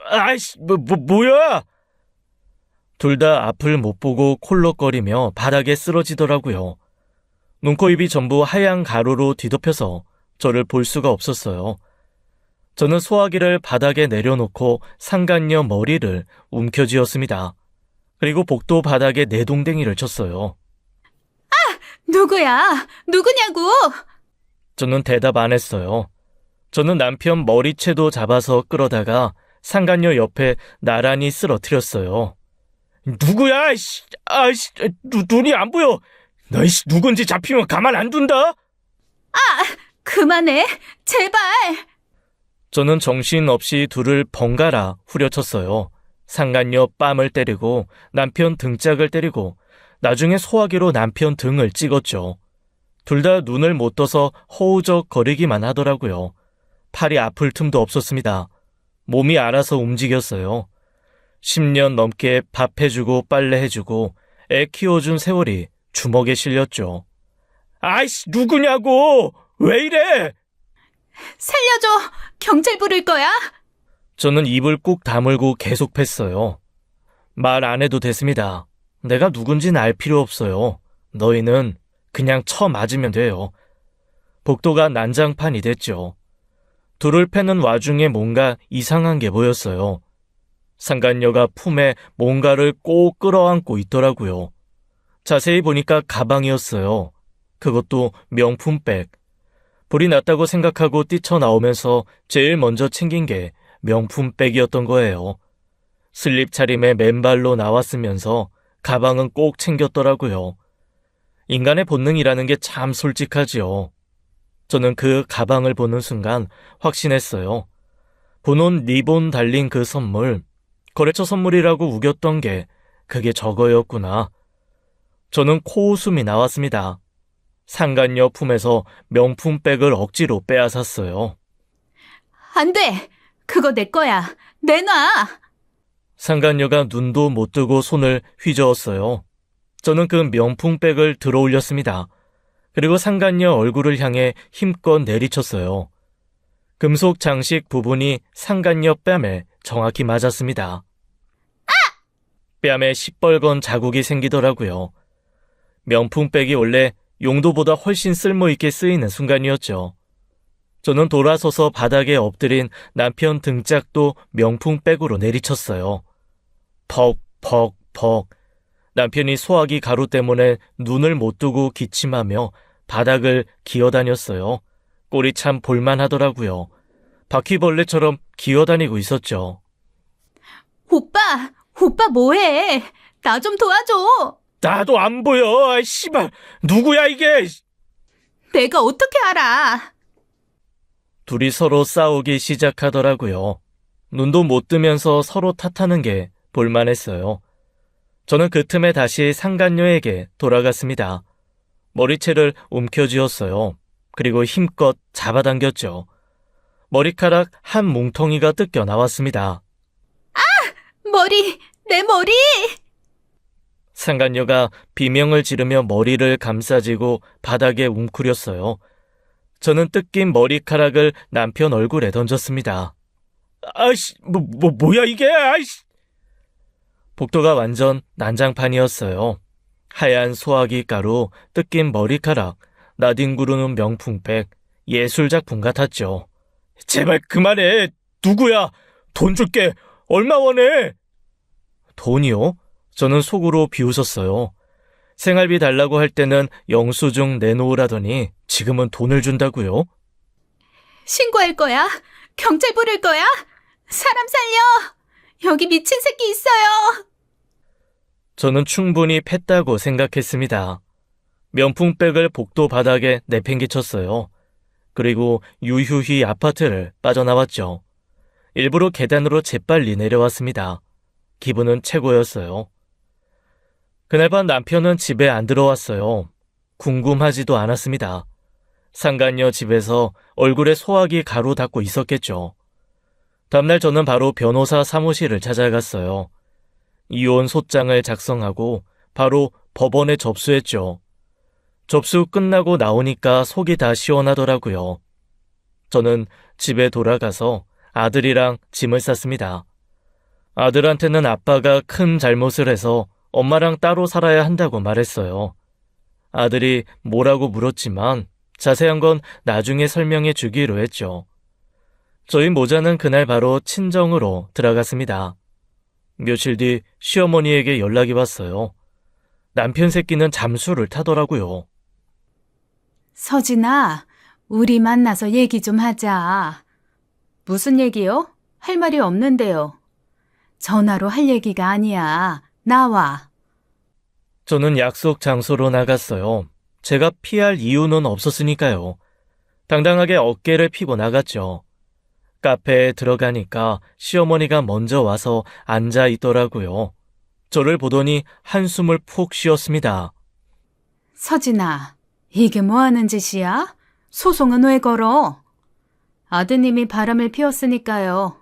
Speaker 1: 아이씨, 뭐야? 둘 다 앞을 못 보고 콜록거리며 바닥에 쓰러지더라고요. 눈, 코, 입이 전부 하얀 가루로 뒤덮여서 저를 볼 수가 없었어요. 저는 소화기를 바닥에 내려놓고 상간녀 머리를 움켜쥐었습니다. 그리고 복도 바닥에 내동댕이를 쳤어요.
Speaker 2: 누구야? 누구냐고?
Speaker 1: 저는 대답 안 했어요. 저는 남편 머리채도 잡아서 끌어다가 상간녀 옆에 나란히 쓰러뜨렸어요. 누구야? 눈이 안 보여. 너 누군지 잡히면 가만 안 둔다.
Speaker 2: 그만해. 제발.
Speaker 1: 저는 정신없이 둘을 번갈아 후려쳤어요. 상간녀 뺨을 때리고 남편 등짝을 때리고 나중에 소화기로 남편 등을 찍었죠. 둘 다 눈을 못 떠서 허우적거리기만 하더라고요. 팔이 아플 틈도 없었습니다. 몸이 알아서 움직였어요. 10년 넘게 밥 해주고 빨래 해주고 애 키워준 세월이 주먹에 실렸죠. 아이씨, 누구냐고! 왜 이래!
Speaker 2: 살려줘. 경찰 부를 거야?
Speaker 1: 저는 입을 꾹 다물고 계속 팼어요. 말 안 해도 됐습니다. 내가 누군진 알 필요 없어요. 너희는 그냥 쳐맞으면 돼요. 복도가 난장판이 됐죠. 둘을 패는 와중에 뭔가 이상한 게 보였어요. 상간녀가 품에 뭔가를 꼭 끌어안고 있더라고요. 자세히 보니까 가방이었어요. 그것도 명품백. 불이 났다고 생각하고 뛰쳐나오면서 제일 먼저 챙긴 게 명품백이었던 거예요. 슬립 차림에 맨발로 나왔으면서 가방은 꼭 챙겼더라고요. 인간의 본능이라는 게 참 솔직하지요. 저는 그 가방을 보는 순간 확신했어요. 분홍 리본 달린 그 선물, 거래처 선물이라고 우겼던 게 그게 저거였구나. 저는 코웃음이 나왔습니다. 상간녀 품에서 명품백을 억지로 빼앗았어요.
Speaker 2: 안 돼. 그거 내 거야. 내놔.
Speaker 1: 상간녀가 눈도 못 뜨고 손을 휘저었어요. 저는 그 명품백을 들어 올렸습니다. 그리고 상간녀 얼굴을 향해 힘껏 내리쳤어요. 금속 장식 부분이 상간녀 뺨에 정확히 맞았습니다. 뺨에 시뻘건 자국이 생기더라고요. 명품백이 원래 용도보다 훨씬 쓸모있게 쓰이는 순간이었죠. 저는 돌아서서 바닥에 엎드린 남편 등짝도 명품백으로 내리쳤어요. 퍽퍽퍽. 남편이 소화기 가루 때문에 눈을 못 뜨고 기침하며 바닥을 기어다녔어요. 꼴이 참 볼만하더라고요. 바퀴벌레처럼 기어다니고 있었죠.
Speaker 2: 오빠 뭐해? 나 좀 도와줘.
Speaker 1: 나도 안 보여. 씨발, 누구야 이게?
Speaker 2: 내가 어떻게 알아?
Speaker 1: 둘이 서로 싸우기 시작하더라고요. 눈도 못 뜨면서 서로 탓하는 게 볼만했어요. 저는 그 틈에 다시 상간녀에게 돌아갔습니다. 머리채를 움켜쥐었어요. 그리고 힘껏 잡아당겼죠. 머리카락 한 뭉텅이가 뜯겨 나왔습니다.
Speaker 2: 내 머리!
Speaker 1: 상간녀가 비명을 지르며 머리를 감싸지고 바닥에 웅크렸어요. 저는 뜯긴 머리카락을 남편 얼굴에 던졌습니다. 아이씨, 뭐야 이게, 아이씨! 복도가 완전 난장판이었어요. 하얀 소화기 가루, 뜯긴 머리카락, 나뒹구르는 명품백, 예술작품 같았죠. 제발 그만해! 누구야? 돈 줄게! 얼마 원해? 돈이요? 저는 속으로 비웃었어요. 생활비 달라고 할 때는 영수증 내놓으라더니 지금은 돈을 준다고요?
Speaker 2: 신고할 거야. 경찰 부를 거야. 사람 살려. 여기 미친 새끼 있어요.
Speaker 1: 저는 충분히 팼다고 생각했습니다. 명품백을 복도 바닥에 내팽개쳤어요. 그리고 유유히 아파트를 빠져나왔죠. 일부러 계단으로 재빨리 내려왔습니다. 기분은 최고였어요. 그날 밤 남편은 집에 안 들어왔어요. 궁금하지도 않았습니다. 상간녀 집에서 얼굴에 소화기 가루 닦고 있었겠죠. 다음날 저는 바로 변호사 사무실을 찾아갔어요. 이혼 소장을 작성하고 바로 법원에 접수했죠. 접수 끝나고 나오니까 속이 다 시원하더라고요. 저는 집에 돌아가서 아들이랑 짐을 쌌습니다. 아들한테는 아빠가 큰 잘못을 해서 엄마랑 따로 살아야 한다고 말했어요. 아들이 뭐라고 물었지만 자세한 건 나중에 설명해 주기로 했죠. 저희 모자는 그날 바로 친정으로 들어갔습니다. 며칠 뒤 시어머니에게 연락이 왔어요. 남편 새끼는 잠수를 타더라고요.
Speaker 2: 서진아, 우리 만나서 얘기 좀 하자. 무슨 얘기요? 할 말이 없는데요. 전화로 할 얘기가 아니야. 나와.
Speaker 1: 저는 약속 장소로 나갔어요. 제가 피할 이유는 없었으니까요. 당당하게 어깨를 피고 나갔죠. 카페에 들어가니까 시어머니가 먼저 와서 앉아 있더라고요. 저를 보더니 한숨을 푹 쉬었습니다.
Speaker 2: 서진아, 이게 뭐 하는 짓이야? 소송은 왜 걸어? 아드님이 바람을 피웠으니까요.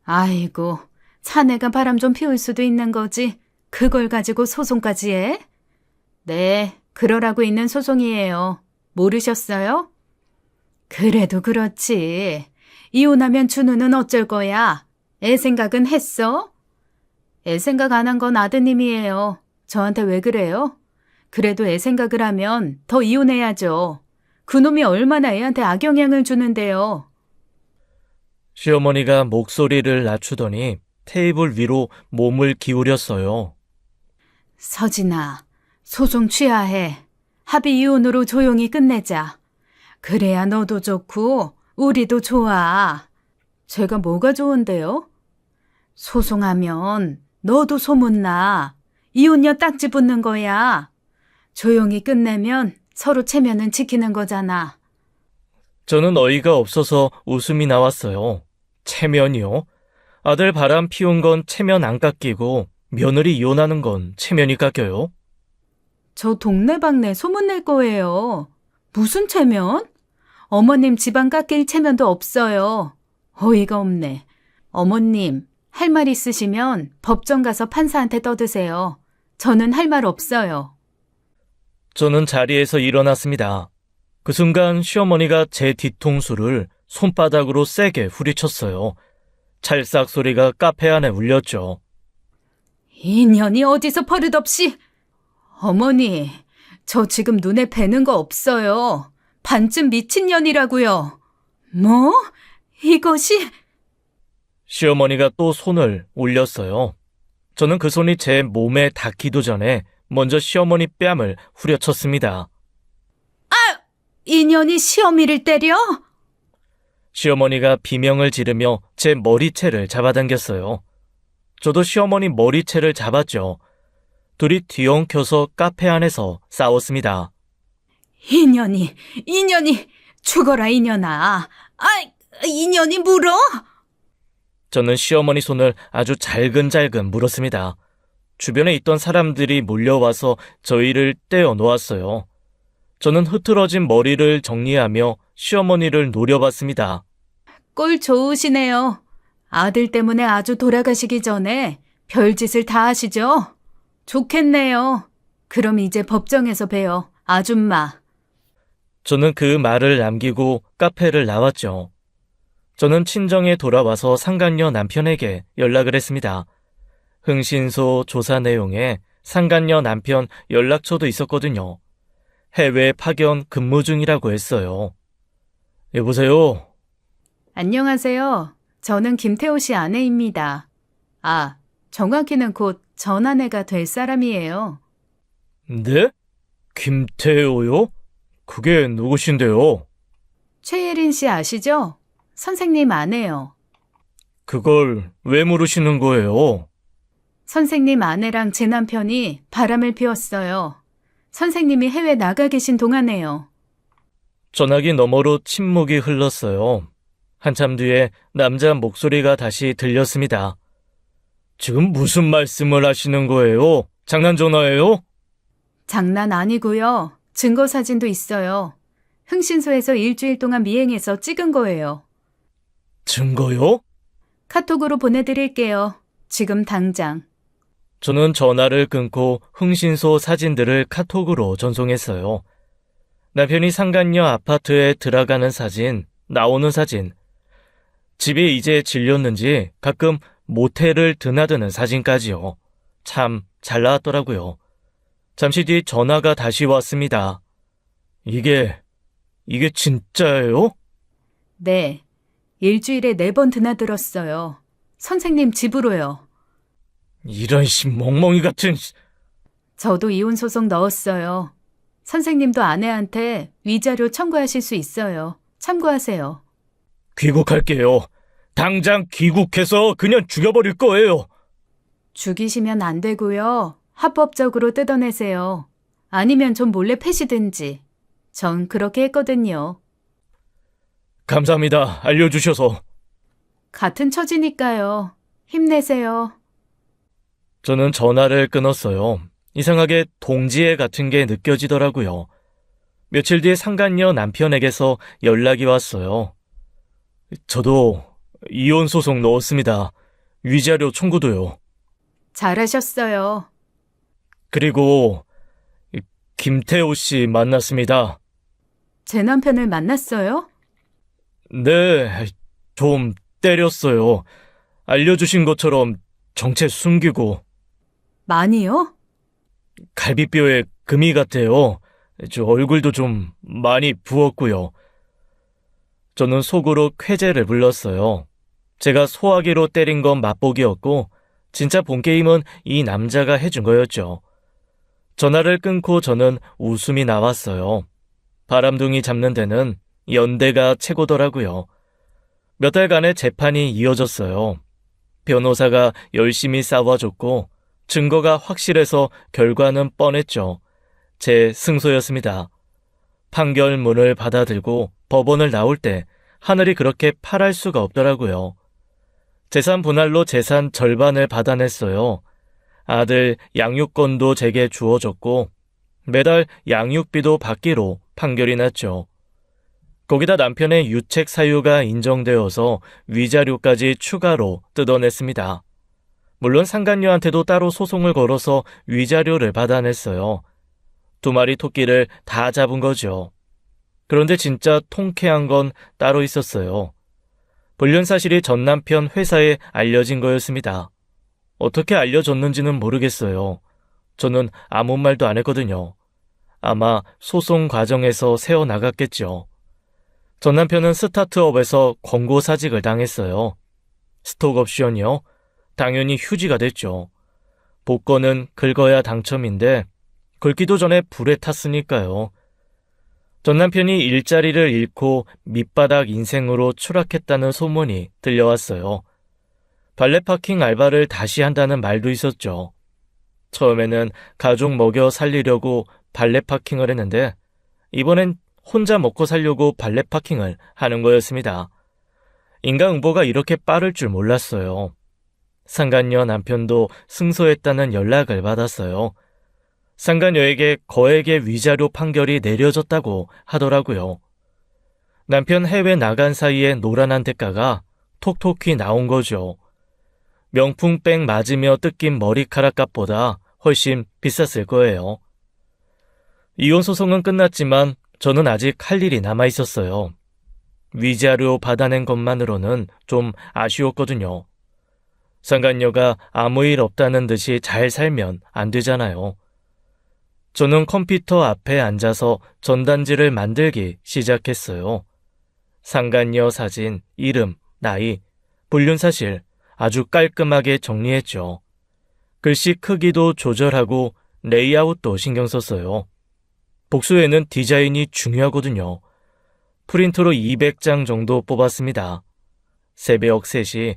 Speaker 2: 아이고, 자네가 바람 좀 피울 수도 있는 거지. 그걸 가지고 소송까지 해? 네, 그러라고 있는 소송이에요. 모르셨어요? 그래도 그렇지. 이혼하면 준우는 어쩔 거야? 애 생각은 했어? 애 생각 안 한 건 아드님이에요. 저한테 왜 그래요? 그래도 애 생각을 하면 더 이혼해야죠. 그놈이 얼마나 애한테 악영향을 주는데요.
Speaker 1: 시어머니가 목소리를 낮추더니 테이블 위로 몸을 기울였어요.
Speaker 2: 서진아, 소송 취하해. 합의 이혼으로 조용히 끝내자. 그래야 너도 좋고 우리도 좋아. 제가 뭐가 좋은데요? 소송하면 너도 소문나. 이혼녀 딱지 붙는 거야. 조용히 끝내면 서로 체면은 지키는 거잖아.
Speaker 1: 저는 어이가 없어서 웃음이 나왔어요. 체면이요? 아들 바람 피운 건 체면 안 깎이고 며느리 이혼하는 건 체면이 깎여요?
Speaker 2: 저 동네방네 소문낼 거예요. 무슨 체면? 어머님 집안 깎일 체면도 없어요. 어이가 없네. 어머님, 할 말 있으시면 법정 가서 판사한테 떠드세요. 저는 할 말 없어요.
Speaker 1: 저는 자리에서 일어났습니다. 그 순간 시어머니가 제 뒤통수를 손바닥으로 세게 후리쳤어요. 찰싹 소리가 카페 안에 울렸죠.
Speaker 2: 인연이 어디서 버릇없이. 어머니, 저 지금 눈에 뵈는 거 없어요. 반쯤 미친년이라고요. 뭐? 이것이?
Speaker 1: 시어머니가 또 손을 올렸어요. 저는 그 손이 제 몸에 닿기도 전에 먼저 시어머니 뺨을 후려쳤습니다.
Speaker 2: 인연이 시어미를 때려?
Speaker 1: 시어머니가 비명을 지르며 제 머리채를 잡아당겼어요. 저도 시어머니 머리채를 잡았죠. 둘이 뒤엉켜서 카페 안에서 싸웠습니다.
Speaker 2: 인연이, 죽어라 인연아. 인연이 물어?
Speaker 1: 저는 시어머니 손을 아주 잘근잘근 물었습니다. 주변에 있던 사람들이 몰려와서 저희를 떼어 놓았어요. 저는 흐트러진 머리를 정리하며 시어머니를 노려봤습니다.
Speaker 2: 꼴 좋으시네요. 아들 때문에 아주 돌아가시기 전에 별짓을 다 하시죠? 좋겠네요. 그럼 이제 법정에서 봬요, 아줌마.
Speaker 1: 저는 그 말을 남기고 카페를 나왔죠. 저는 친정에 돌아와서 상간녀 남편에게 연락을 했습니다. 흥신소 조사 내용에 상간녀 남편 연락처도 있었거든요. 해외 파견 근무 중이라고 했어요. 여보세요?
Speaker 2: 안녕하세요. 저는 김태호 씨 아내입니다. 정확히는 곧 전 아내가 될 사람이에요.
Speaker 1: 네? 김태호요? 그게 누구신데요?
Speaker 2: 최예린 씨 아시죠? 선생님 아내요.
Speaker 1: 그걸 왜 물으시는 거예요?
Speaker 2: 선생님 아내랑 제 남편이 바람을 피웠어요. 선생님이 해외 나가 계신 동안에요.
Speaker 1: 전화기 너머로 침묵이 흘렀어요. 한참 뒤에 남자 목소리가 다시 들렸습니다. 지금 무슨 말씀을 하시는 거예요? 장난 전화예요?
Speaker 2: 장난 아니고요. 증거 사진도 있어요. 흥신소에서 일주일 동안 미행해서 찍은 거예요.
Speaker 1: 증거요?
Speaker 2: 카톡으로 보내드릴게요. 지금 당장.
Speaker 1: 저는 전화를 끊고 흥신소 사진들을 카톡으로 전송했어요. 남편이 상간녀 아파트에 들어가는 사진, 나오는 사진, 집에 이제 질렸는지 가끔 모텔을 드나드는 사진까지요. 참 잘 나왔더라고요. 잠시 뒤 전화가 다시 왔습니다. 이게 진짜예요?
Speaker 2: 네. 일주일에 4번 드나들었어요. 선생님 집으로요.
Speaker 1: 이런 멍멍이 같은...
Speaker 2: 저도 이혼 소송 넣었어요. 선생님도 아내한테 위자료 청구하실 수 있어요. 참고하세요.
Speaker 1: 귀국할게요. 당장 귀국해서 그냥 죽여버릴 거예요.
Speaker 2: 죽이시면 안 되고요. 합법적으로 뜯어내세요. 아니면 전 몰래 패시든지. 전 그렇게 했거든요.
Speaker 1: 감사합니다. 알려주셔서.
Speaker 2: 같은 처지니까요. 힘내세요.
Speaker 1: 저는 전화를 끊었어요. 이상하게 동지애 같은 게 느껴지더라고요. 며칠 뒤에 상간녀 남편에게서 연락이 왔어요. 저도 이혼 소송 넣었습니다. 위자료 청구도요.
Speaker 2: 잘하셨어요.
Speaker 1: 그리고 김태호 씨 만났습니다.
Speaker 2: 제 남편을 만났어요?
Speaker 1: 네, 좀 때렸어요. 알려주신 것처럼 정체 숨기고.
Speaker 2: 많이요?
Speaker 1: 갈비뼈에 금이 같아요. 저 얼굴도 좀 많이 부었고요. 저는 속으로 쾌재를 불렀어요. 제가 소화기로 때린 건 맛보기였고 진짜 본게임은 이 남자가 해준 거였죠. 전화를 끊고 저는 웃음이 나왔어요. 바람둥이 잡는 데는 연대가 최고더라고요. 몇 달간의 재판이 이어졌어요. 변호사가 열심히 싸워줬고 증거가 확실해서 결과는 뻔했죠. 제 승소였습니다. 판결문을 받아들고 법원을 나올 때 하늘이 그렇게 파랄 수가 없더라고요. 재산 분할로 재산 절반을 받아냈어요. 아들 양육권도 제게 주어졌고 매달 양육비도 받기로 판결이 났죠. 거기다 남편의 유책 사유가 인정되어서 위자료까지 추가로 뜯어냈습니다. 물론 상간녀한테도 따로 소송을 걸어서 위자료를 받아냈어요. 2마리 토끼를 다 잡은 거죠. 그런데 진짜 통쾌한 건 따로 있었어요. 불륜 사실이 전 남편 회사에 알려진 거였습니다. 어떻게 알려졌는지는 모르겠어요. 저는 아무 말도 안 했거든요. 아마 소송 과정에서 새어나갔겠죠. 전 남편은 스타트업에서 권고사직을 당했어요. 스톡옵션이요? 당연히 휴지가 됐죠. 복권은 긁어야 당첨인데 긁기도 전에 불에 탔으니까요. 전 남편이 일자리를 잃고 밑바닥 인생으로 추락했다는 소문이 들려왔어요. 발레 파킹 알바를 다시 한다는 말도 있었죠. 처음에는 가족 먹여 살리려고 발레 파킹을 했는데 이번엔 혼자 먹고 살려고 발레 파킹을 하는 거였습니다. 인과응보가 이렇게 빠를 줄 몰랐어요. 상간녀 남편도 승소했다는 연락을 받았어요. 상간녀에게 거액의 위자료 판결이 내려졌다고 하더라고요. 남편 해외 나간 사이에 노란한 대가가 톡톡히 나온 거죠. 명품백 맞으며 뜯긴 머리카락 값보다 훨씬 비쌌을 거예요. 이혼 소송은 끝났지만 저는 아직 할 일이 남아 있었어요. 위자료 받아낸 것만으로는 좀 아쉬웠거든요. 상간녀가 아무 일 없다는 듯이 잘 살면 안 되잖아요. 저는 컴퓨터 앞에 앉아서 전단지를 만들기 시작했어요. 상간녀 사진, 이름, 나이, 불륜 사실 아주 깔끔하게 정리했죠. 글씨 크기도 조절하고 레이아웃도 신경 썼어요. 복수에는 디자인이 중요하거든요. 프린터로 200장 정도 뽑았습니다. 새벽 3시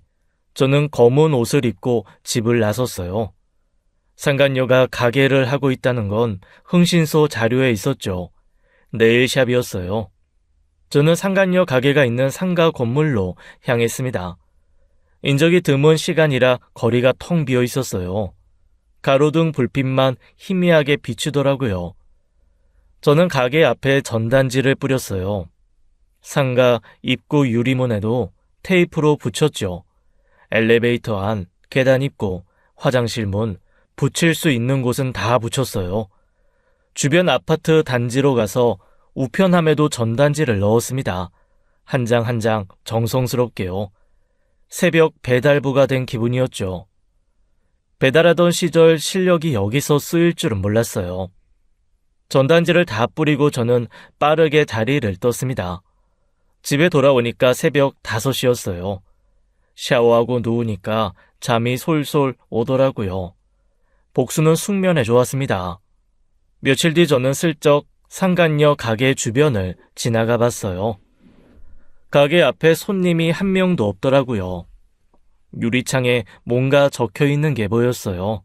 Speaker 1: 저는 검은 옷을 입고 집을 나섰어요. 상간녀가 가게를 하고 있다는 건 흥신소 자료에 있었죠. 네일샵이었어요. 저는 상간녀 가게가 있는 상가 건물로 향했습니다. 인적이 드문 시간이라 거리가 텅 비어 있었어요. 가로등 불빛만 희미하게 비추더라고요. 저는 가게 앞에 전단지를 뿌렸어요. 상가 입구 유리문에도 테이프로 붙였죠. 엘리베이터 안, 계단 입구, 화장실 문, 붙일 수 있는 곳은 다 붙였어요. 주변 아파트 단지로 가서 우편함에도 전단지를 넣었습니다. 한 장 한 장 정성스럽게요. 새벽 배달부가 된 기분이었죠. 배달하던 시절 실력이 여기서 쓰일 줄은 몰랐어요. 전단지를 다 뿌리고 저는 빠르게 자리를 떴습니다. 집에 돌아오니까 새벽 5시였어요. 샤워하고 누우니까 잠이 솔솔 오더라고요. 복수는 숙면에 좋았습니다. 며칠 뒤 저는 슬쩍 상간녀 가게 주변을 지나가 봤어요. 가게 앞에 손님이 한 명도 없더라고요. 유리창에 뭔가 적혀 있는 게 보였어요.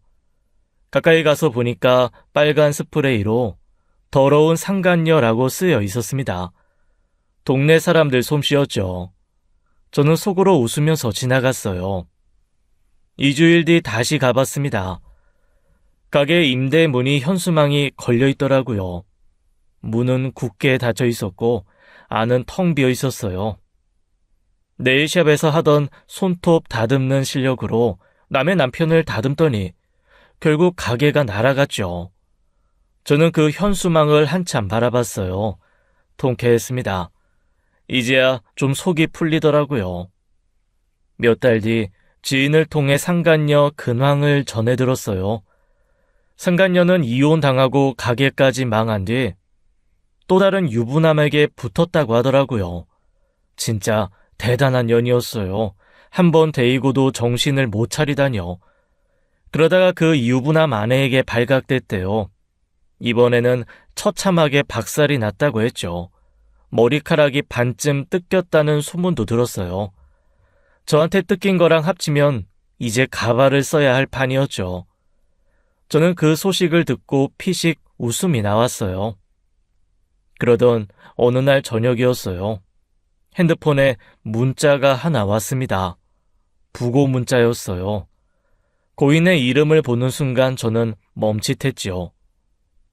Speaker 1: 가까이 가서 보니까 빨간 스프레이로 더러운 상간녀라고 쓰여 있었습니다. 동네 사람들 솜씨였죠. 저는 속으로 웃으면서 지나갔어요. 2주일 뒤 다시 가봤습니다. 가게 임대 문이 현수막이 걸려 있더라고요. 문은 굳게 닫혀 있었고 안은 텅 비어 있었어요. 네일샵에서 하던 손톱 다듬는 실력으로 남의 남편을 다듬더니 결국 가게가 날아갔죠. 저는 그 현수막을 한참 바라봤어요. 통쾌했습니다. 이제야 좀 속이 풀리더라고요. 몇 달 뒤 지인을 통해 상간녀 근황을 전해 들었어요. 상간녀는 이혼당하고 가게까지 망한 뒤 또 다른 유부남에게 붙었다고 하더라고요. 진짜 대단한 년이었어요. 한 번 데이고도 정신을 못 차리다뇨. 그러다가 그 유부남 아내에게 발각됐대요. 이번에는 처참하게 박살이 났다고 했죠. 머리카락이 반쯤 뜯겼다는 소문도 들었어요. 저한테 뜯긴 거랑 합치면 이제 가발을 써야 할 판이었죠. 저는 그 소식을 듣고 피식 웃음이 나왔어요. 그러던 어느 날 저녁이었어요. 핸드폰에 문자가 하나 왔습니다. 부고 문자였어요. 고인의 이름을 보는 순간 저는 멈칫했지요.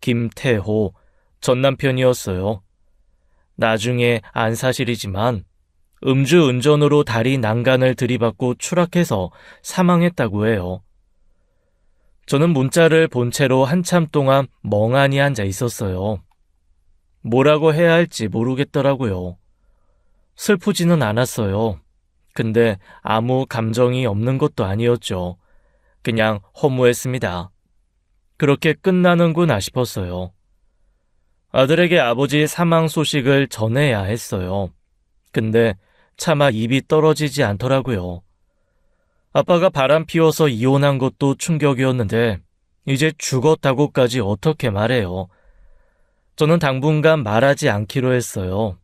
Speaker 1: 김태호, 전 남편이었어요. 나중에 안 사실이지만 음주운전으로 다리 난간을 들이받고 추락해서 사망했다고 해요. 저는 문자를 본 채로 한참 동안 멍하니 앉아 있었어요. 뭐라고 해야 할지 모르겠더라고요. 슬프지는 않았어요. 근데 아무 감정이 없는 것도 아니었죠. 그냥 허무했습니다. 그렇게 끝나는구나 싶었어요. 아들에게 아버지의 사망 소식을 전해야 했어요. 근데 차마 입이 떨어지지 않더라고요. 아빠가 바람 피워서 이혼한 것도 충격이었는데 이제 죽었다고까지 어떻게 말해요. 저는 당분간 말하지 않기로 했어요.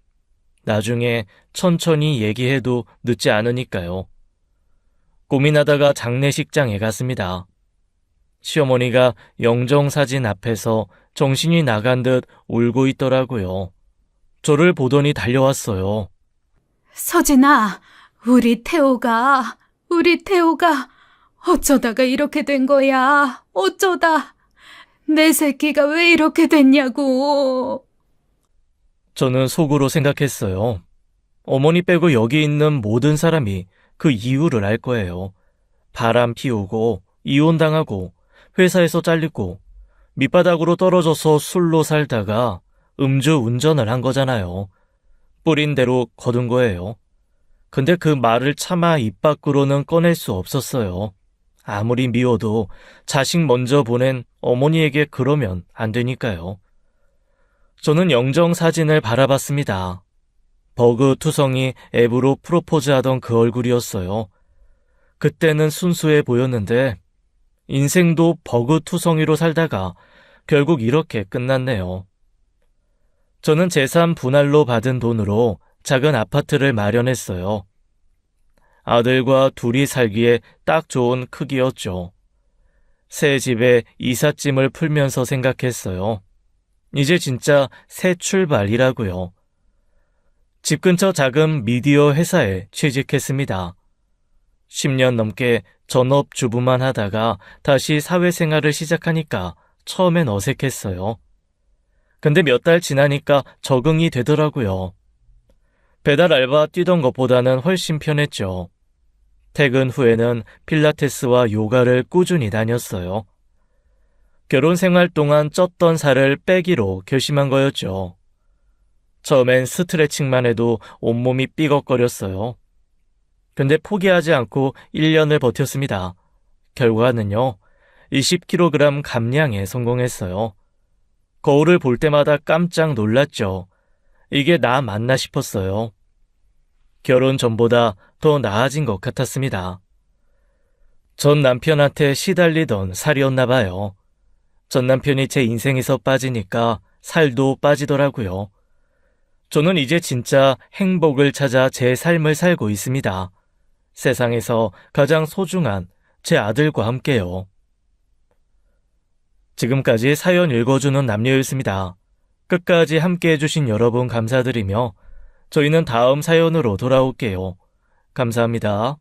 Speaker 1: 나중에 천천히 얘기해도 늦지 않으니까요. 고민하다가 장례식장에 갔습니다. 시어머니가 영정사진 앞에서 정신이 나간 듯 울고 있더라고요. 저를 보더니 달려왔어요.
Speaker 2: 서진아, 우리 태호가 어쩌다가 이렇게 된 거야. 어쩌다. 내 새끼가 왜 이렇게 됐냐고.
Speaker 1: 저는 속으로 생각했어요. 어머니 빼고 여기 있는 모든 사람이 그 이유를 알 거예요. 바람 피우고 이혼당하고 회사에서 잘리고 밑바닥으로 떨어져서 술로 살다가 음주 운전을 한 거잖아요. 뿌린 대로 거둔 거예요. 근데 그 말을 차마 입 밖으로는 꺼낼 수 없었어요. 아무리 미워도 자식 먼저 보낸 어머니에게 그러면 안 되니까요. 저는 영정 사진을 바라봤습니다. 버그투성이 앱으로 프로포즈하던 그 얼굴이었어요. 그때는 순수해 보였는데 인생도 버그투성이로 살다가 결국 이렇게 끝났네요. 저는 재산 분할로 받은 돈으로 작은 아파트를 마련했어요. 아들과 둘이 살기에 딱 좋은 크기였죠. 새 집에 이삿짐을 풀면서 생각했어요. 이제 진짜 새 출발이라고요. 집 근처 작은 미디어 회사에 취직했습니다. 10년 넘게 전업주부만 하다가 다시 사회생활을 시작하니까 처음엔 어색했어요. 근데 몇 달 지나니까 적응이 되더라고요. 배달 알바 뛰던 것보다는 훨씬 편했죠. 퇴근 후에는 필라테스와 요가를 꾸준히 다녔어요. 결혼 생활 동안 쪘던 살을 빼기로 결심한 거였죠. 처음엔 스트레칭만 해도 온몸이 삐걱거렸어요. 근데 포기하지 않고 1년을 버텼습니다. 결과는요, 20kg 감량에 성공했어요. 거울을 볼 때마다 깜짝 놀랐죠. 이게 나 맞나 싶었어요. 결혼 전보다 더 나아진 것 같았습니다. 전 남편한테 시달리던 살이었나 봐요. 전 남편이 제 인생에서 빠지니까 살도 빠지더라고요. 저는 이제 진짜 행복을 찾아 제 삶을 살고 있습니다. 세상에서 가장 소중한 제 아들과 함께요. 지금까지 사연 읽어주는 남녀였습니다. 끝까지 함께 해주신 여러분 감사드리며 저희는 다음 사연으로 돌아올게요. 감사합니다.